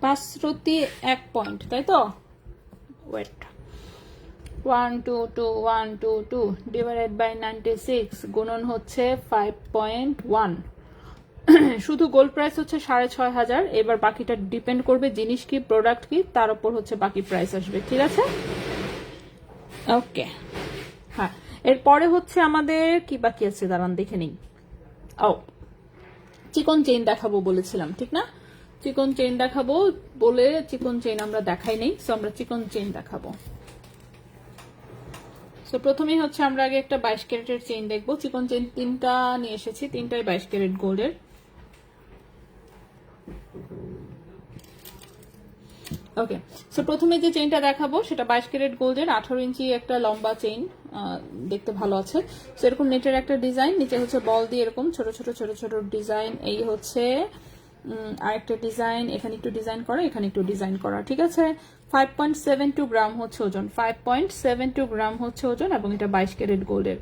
5 রতি 1 পয়েন্ট, তাই তো? ওয়েট, 122 ডিভাইডেড বাই 96 গুণন হচ্ছে 5.1। শুধু গোল্ড প্রাইস হচ্ছে 6,500। এবার বাকিটা ডিপেন্ড করবে জিনিস কি, প্রোডাক্ট কি, তার উপর হচ্ছে বাকি প্রাইস আসবে, ঠিক আছে। ওকে, হ্যাঁ, এরপরে হচ্ছে আমাদের কি বাকি আছে, দাঁড়ান দেখে নিই। ও, চিকন চেইন দেখাবো বলেছিলাম, ঠিক না? চিকন চেইন দেখাবো বলে চিকন চেইন আমরা দেখাই নেই, সো আমরা চিকন চেইন দেখাবো। সো প্রথমেই হচ্ছে আমরা আগে একটা 22 ক্যারেটের চেইন দেখবো। চিকন চেইন 3টা নিয়ে এসেছি, 3টাই 22 ক্যারেট গোল্ডের। ওকে, সো প্রথমে যে চেইনটা দেখাবো সেটা 22 ক্যারেট গোল্ডের, 18 ইঞ্চি একটা লম্বা চেইন, দেখতে ভালো আছে। সো এরকম নেটের একটা ডিজাইন, নিচে হচ্ছে বল দিয়ে এরকম ছোট ছোট ছোট ছোট ডিজাইন। এই হচ্ছে আরেকটা ডিজাইন, এখানে একটু ডিজাইন করা, এখানে একটু ডিজাইন করা, ঠিক আছে। 5.72 গ্রাম হচ্ছে ওজন, 5.72 গ্রাম হচ্ছে ওজন, এবং এটা 22 ক্যারেট গোল্ডের।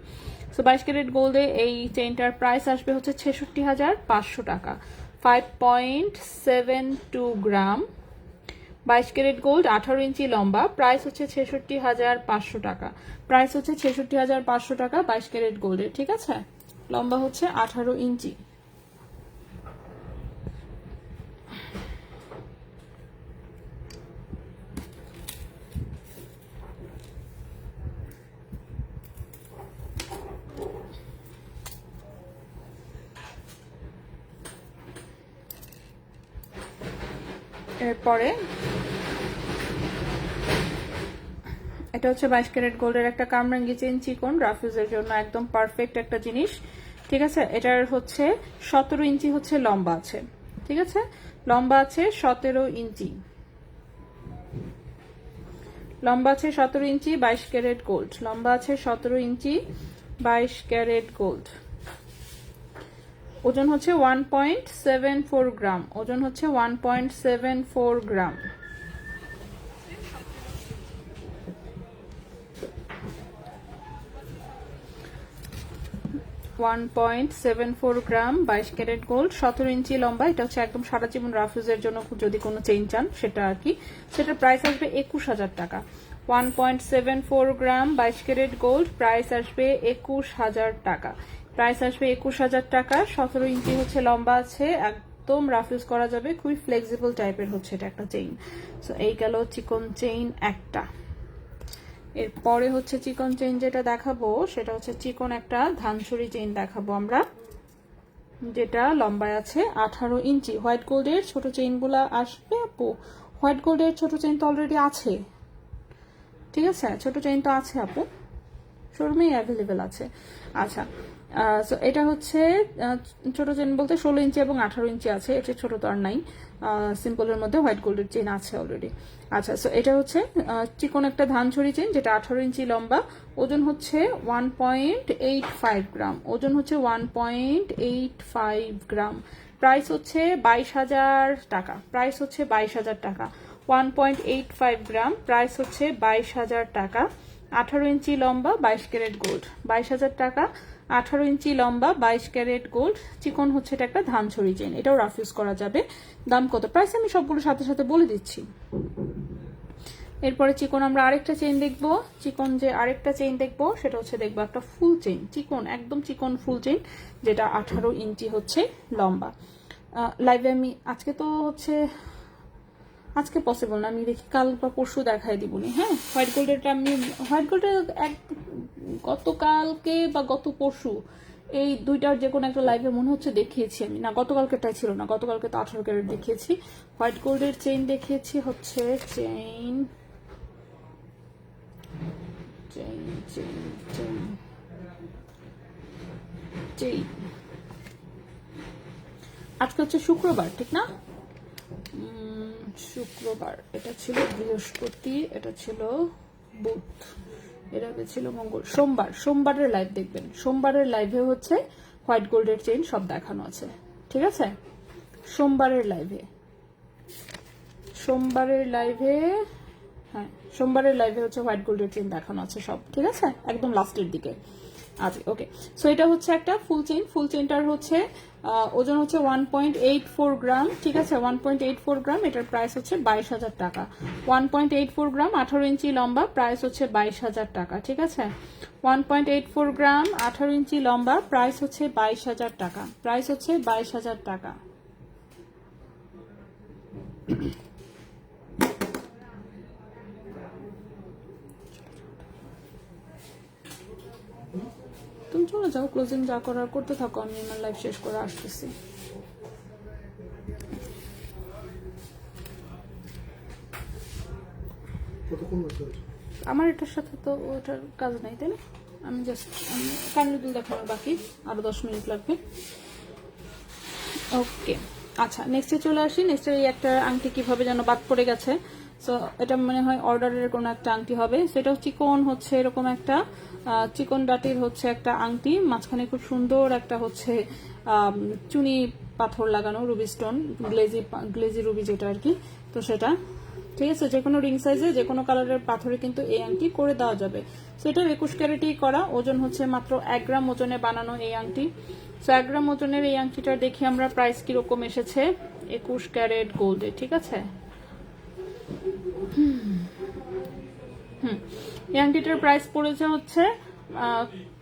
সো 22 ক্যারেট গোল্ডে এই চেইনটার প্রাইস আসবে হচ্ছে 66,500 টাকা। 5.72 গ্রাম, 22 ক্যারেট গোল্ড, 18 ইঞ্চি লম্বা, প্রাইস হচ্ছে 66,500 টাকা। প্রাইস হচ্ছে 66,500 টাকা 22 ক্যারেট গোল্ডের, ঠিক আছে। লম্বা হচ্ছে 18 ইঞ্চি। এরপরে এটা হচ্ছে 22 ক্যারেট গোল্ডের একটা কামরাঙ্গি চেইন, চিকন রাফিউজের জন্য একদম পারফেক্ট একটা জিনিস, ঠিক আছে। এটার হচ্ছে 17 ইঞ্চি হচ্ছে লম্বা আছে, ঠিক আছে, লম্বা আছে 17 ইঞ্চি, লম্বা আছে 17 ইঞ্চি 22 ক্যারেট গোল্ড, লম্বা আছে 17 ইঞ্চি 22 ক্যারেট গোল্ড। ওজন হচ্ছে 1.74 গ্রাম, ওজন হচ্ছে 1.74 গ্রাম। 1.74 গ্রাম 22 ক্যারেট গোল্ড, 17 ইঞ্চি লম্বা। এটা হচ্ছে একদম সারা জীবন রাফিউজের জন্য যদি কোনো চেইন চান সেটা আর কি। সেটার প্রাইস আসবে 21,000 টাকা। 1.74 গ্রাম 22 ক্যারেট গোল্ড, প্রাইস আসবে 21,000 টাকা। প্রাইস আসবে 21,000 টাকা। 17 ইঞ্চি হচ্ছে লম্বা আছে, একদম রাফিউজ করা যাবে, খুবই ফ্লেক্সিবল টাইপের হচ্ছে এটা একটা চেইন। সো এই গেল চিকন চেইন একটা। এরপরে হচ্ছে চিকন চেইন যেটা দেখাবো সেটা হচ্ছে চিকন একটা ধানছড়ি চেইন দেখাবো আমরা, যেটা লম্বায় আছে 18 ইঞ্চি। হোয়াইট গোল্ডের ছোট চেইনগুলো আসবে আপু? হোয়াইট গোল্ডের ছোট চেইন তো অলরেডি আছে, ঠিক আছে, ছোট চেইন তো আছে আপু, শোরুমেই অ্যাভেলেবেল আছে। আচ্ছা, সো এটা হচ্ছে ছোট চেইন বলতে 16 ইঞ্চি এবং 18 ইঞ্চি আছে, এটা ছোট তো আর নাই, সিম্পলের মধ্যে হোয়াইট গোল্ডের চেইন আছে অলরেডি। আচ্ছা, সো এটা হচ্ছে চিকন একটা ধানছড়ি চেইন যেটা 18 ইঞ্চি লম্বা, ওজন হচ্ছে 1.85 গ্রাম, ওজন হচ্ছে 1.85 গ্রাম, প্রাইস হচ্ছে 22,000 টাকা, প্রাইস হচ্ছে 22,000 টাকা। 1.85 গ্রাম, প্রাইস হচ্ছে 22,000 টাকা। 18 ইঞ্চি লম্বা, 22 ক্যারেট গোল্ড, 22,000 টাকা। 18 ইঞ্চি লম্বা, 22 ক্যারেট গোল্ড, চিকন হচ্ছে এটা একটা ধানছড়ি চেইন, এটাও রাফ ইউজ করা যাবে। দাম কত, প্রাইস আমি সবগুলো সাথে সাথে বলে দিচ্ছি। এরপরে চিকন আমরা আরেকটা চেইন দেখবো, চিকন যে আরেকটা চেইন দেখবো সেটা হচ্ছে দেখবো একটা ফুল চেইন, চিকন একদম চিকন ফুল চেইন যেটা 18 ইঞ্চি হচ্ছে লম্বা। লাইভে আমি আজকে তো হচ্ছে আজকে পসিবল না, আমি দেখি কাল বা পরশু দেখাই দিবনি। হ্যাঁ, হোয়াইট গোল্ডেরটা আমি হোয়াইট গোল্ডের গতকালকে বা গত পরশু এই দুইটার যে কোনো একটা লাইভে মনে হচ্ছে দেখিয়েছি আমি, না গতকালকেটাই ছিল না, গতকালকে তো 18 ক্যারেট দেখিয়েছি। হোয়াইট গোল্ডের চেইন দেখিয়েছি হচ্ছে chain chain chain chain chain আজকে হচ্ছে শুক্রবার, ঠিক না? শুক্রবার, এটা ছিল বৃহস্পতি, এটা ছিল বুধ, এর আগে ছিল মঙ্গল, সোমবার। সোমবারের লাইভ দেখবেন, সোমবারের লাইভে হচ্ছে হোয়াইট গোল্ডের চেইন সব দেখানো আছে, ঠিক আছে? সোমবারের লাইভে, সোমবারের লাইভে, হ্যাঁ সোমবারের লাইভে হচ্ছে হোয়াইট গোল্ডের চেইন দেখানো আছে সব, ঠিক আছে, একদম লাস্টের দিকে। আচ্ছা, ওকে, সো এটা হচ্ছে একটা ফুল চেইন, ফুল চেইনটার হচ্ছে ওজন হচ্ছে 1.84 গ্রাম, ঠিক আছে, 1.84 গ্রাম, এটার প্রাইস হচ্ছে 22,000 টাকা। 1.84 গ্রাম, 18 ইঞ্চি লম্বা, প্রাইস হচ্ছে 22,000 টাকা, ঠিক আছে। 1.84 গ্রাম, 18 ইঞ্চি লম্বা, প্রাইস হচ্ছে 22,000 টাকা, প্রাইস হচ্ছে 22,000 টাকা। তুমি চলে যাও, ক্লোজিং যা করার করতে থাকো, আমি আমার লাইফ শেষ করে আসতেছি। আমার এটার সাথে তো ওটার কাজ নাই, তাই না? আমি জাস্ট কানের দুল দেখানো বাকি, আরো 10 মিনিট লাগবে। ওকে, আচ্ছা, নেক্সটে চলে আসি। নেক্সটে এই একটা আংটি কিভাবে যেন বাদ পড়ে গেছে, সো এটা মনে হয় অর্ডারের কোনো একটা আংটি হবে। সেটা চিকন হচ্ছে এরকম একটা চিকন ডাটির হচ্ছে একটা আংটি, মাঝখানে খুব সুন্দর একটা হচ্ছে চুনি পাথর লাগানো, রুবি স্টোন, গ্লেজি রুবি যেটা আর কি, তো সেটা, ঠিক আছে, যে কোনো রিং সাইজে যে কোনো কালারের পাথরে কিন্তু এই আংটি করে দেওয়া যাবে। সো এটা 21 ক্যারেটই করা, ওজন হচ্ছে মাত্র 1 গ্রাম ওজনে বানানো এই আংটি। সো 1 গ্রাম ওজনের এই আংটিটা দেখি আমরা প্রাইস কিরকম এসেছে 21 ক্যারেট গোল্ডে, ঠিক আছে। এই আংটিটার প্রাইস পড়েছে হচ্ছে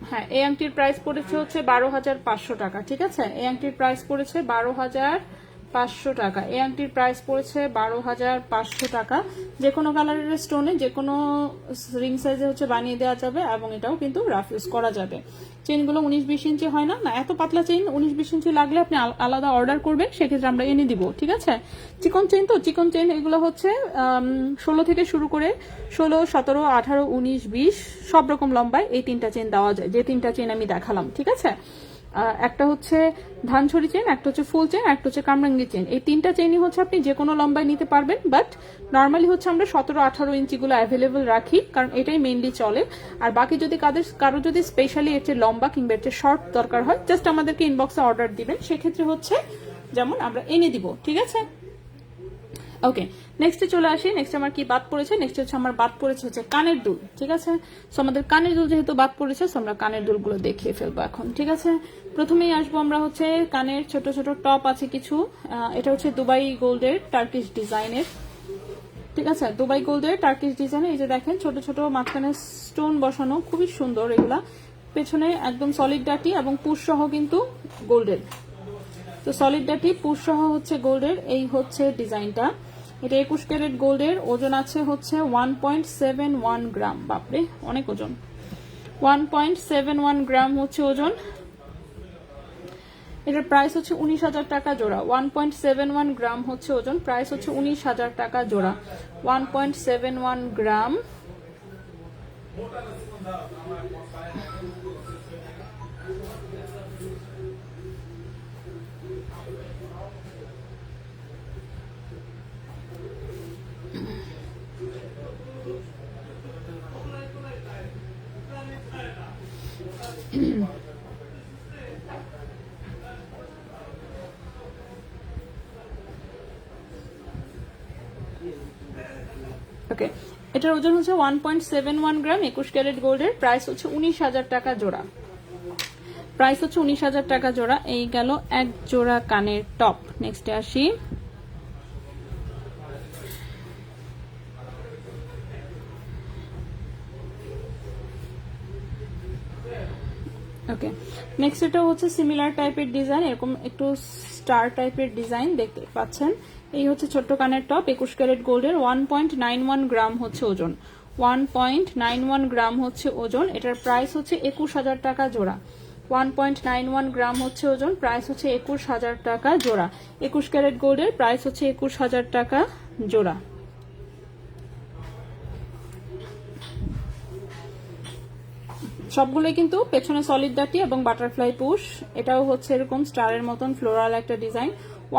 হ্যাঁ, এই আংটির প্রাইস পড়েছে হচ্ছে 12,500 টাকা, ঠিক আছে। এই আংটির প্রাইস পড়েছে 12,500 টাকা, এই আংটির প্রাইস পড়েছে 12,500 টাকা। যে কোনো কালারের স্টোনে যে কোনো রিং সাইজে হচ্ছে বানিয়ে দেওয়া যাবে, এবং এটাও কিন্তু রাফ ইউজ করা যাবে। চেইনগুলো 19-20 ইঞ্চি হয় না, এত পাতলা চেইন 19-20 ইঞ্চি লাগলে আপনি আলাদা অর্ডার করবেন, সেক্ষেত্রে আমরা এনে দিব, ঠিক আছে। চিকন চেইন তো, চিকন চেইন এগুলো হচ্ছে 16 থেকে শুরু করে 16, 17, 18, 19, 20 সব রকম লম্বায় এই 3টা চেইন দেওয়া যায়, যে 3টা চেইন আমি দেখালাম, ঠিক আছে। একটা হচ্ছে ধানছড়ি চেইন, একটা হচ্ছে ফুল চেইন, একটা হচ্ছে কামরাঙ্গি চেইন। এই 3টা চেইনই হচ্ছে আপনি যে কোনো লম্বায় নিতে পারবেন, বাট নর্মালি হচ্ছে আমরা 17-18 ইঞ্চিগুলো অ্যাভেলেবল রাখি, কারণ এটাই মেইনলি চলে। আর বাকি যদি কারো যদি স্পেশালি এর চেয়ে লম্বা কিংবা এর চেয়ে শর্ট দরকার হয়, জাস্ট আমাদেরকে ইনবক্সে অর্ডার দিবেন, সেক্ষেত্রে হচ্ছে যেমন আমরা এনে দিব, ঠিক আছে। ওকে, নেক্সটে চলে আসি। নেক্সট আমার কি বাদ পড়েছে, নেক্সট হচ্ছে আমার বাদ পড়েছে হচ্ছে কানের দুল, ঠিক আছে। সো আমাদের কানের দুল যেহেতু বাদ পড়েছে, সো আমরা কানের দুলগুলো দেখিয়ে ফেলবো এখন, ঠিক আছে। প্রথমেই আসবো আমরা হচ্ছে কানের ছোট ছোট টপ আছে কিছু, এটা হচ্ছে দুবাই গোল্ডের টার্কিশ ডিজাইনের, ঠিক আছে, দুবাই গোল্ডের টার্কিশ ডিজাইনের। এই যে দেখেন ছোট ছোট মাঝখানে স্টোন বসানো, খুবই সুন্দর এগুলা। পেছনে একদম সলিড ডাটি এবং পুশ সহ কিন্তু গোল্ডের, তো সলিড ডাটি পুশ সহ হচ্ছে গোল্ডের, এই হচ্ছে ডিজাইনটা। এটা 21 ক্যারেট গোল্ডের, ওজন আছে হচ্ছে 1.71 গ্রাম। বাপরে অনেক ওজন। 1.71 গ্রাম হচ্ছে ওজন। এটার প্রাইস হচ্ছে 19,000 টাকা জোড়া। 1.71 গ্রাম হচ্ছে ওজন, প্রাইস হচ্ছে 19,000 টাকা জোড়া। 1.71 গ্রাম। ওকে, এটার ওজন হচ্ছে 1.71 গ্রাম, 21 ক্যারেট গোল্ডের, প্রাইস হচ্ছে 19,000 টাকা জোড়া। প্রাইস হচ্ছে 19,000 টাকা জোড়া। এই গেল এক জোড়া কানের টপ। নেক্সটে আসি। ওকে, নেক্সট এটা হচ্ছে সিমিলার টাইপের ডিজাইন, এরকম একটু স্টার টাইপের ডিজাইন দেখতে পাচ্ছেন। এই হচ্ছে ছোট্ট কানের টপ, 21 ক্যারেট গোল্ডের, 1.91 গ্রাম হচ্ছে ওজন। 1.91 গ্রাম হচ্ছে ওজন। এটার প্রাইস হচ্ছে 21,000 টাকা জোড়া। 1.91 গ্রাম হচ্ছে ওজন, প্রাইস হচ্ছে 21,000 টাকা জোড়া। 21 ক্যারেট গোল্ডের, প্রাইস হচ্ছে 21,000 টাকা জোড়া। সবগুলোই কিন্তু পেছনে সলিড দাঁতি এবং বাটারফ্লাই পুশ। এটাও হচ্ছে এরকম স্টারের মতন ফ্লোরাল একটা ডিজাইন।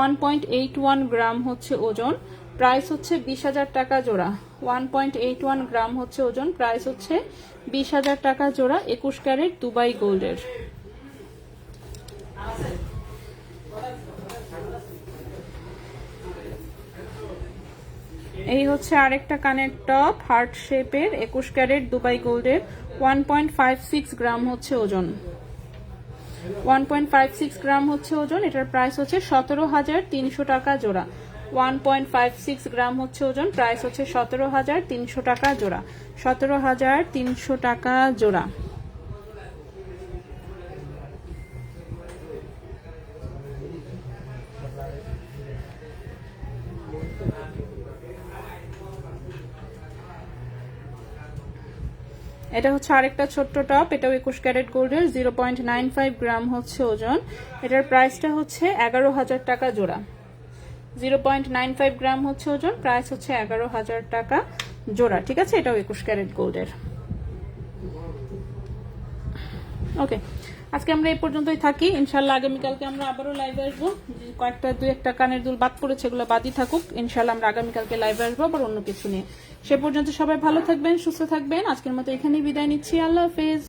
1.81 গ্রাম হচ্ছে ওজন, প্রাইস হচ্ছে 20,000 টাকা জোড়া। 1.81 গ্রাম হচ্ছে ওজন, প্রাইস হচ্ছে 20,000 টাকা জোড়া। 21 ক্যারেট দুবাই গোল্ডের। এই হচ্ছে আরেকটা কানের টপ, হার্ট শেপের, 21 ক্যারেট দুবাই গোল্ডের, 1.56 গ্রাম হচ্ছে ওজন। 1.56 গ্রাম হচ্ছে ওজন। এটার প্রাইস হচ্ছে 17,300 টাকা জোড়া। 1.56 গ্রাম হচ্ছে ওজন, প্রাইস হচ্ছে 17,300 টাকা জোড়া। 17,300 টাকা জোড়া। এটা হচ্ছে আরেকটা ছোট্ট টপ, এটাও 21 ক্যারেট গোল্ডের, 0.95 গ্রাম হচ্ছে ওজন। এটার প্রাইসটা হচ্ছে 11,000 টাকা জোড়া। 0.95 গ্রাম হচ্ছে ওজন, প্রাইস হচ্ছে 11,000 টাকা জোড়া। ঠিক আছে, এটাও 21 ক্যারেট গোল্ডের। ওকে, আজকে আমরা এই পর্যন্তই থাকি। ইনশাল্লাহ আগামীকালকে আমরা আবারও লাইভে আসবো। কয়েকটা দুই একটা কানের দুল বাদ পড়েছে, এগুলো বাদই থাকুক। ইনশাল্লাহ আমরা আগামীকালকে লাইভে আসবো আবার অন্য কিছু নিয়ে। সে পর্যন্ত সবাই ভালো থাকবেন, সুস্থ থাকবেন। আজকের মতো এখানেই বিদায় নিচ্ছি। আল্লাহ হাফেজ।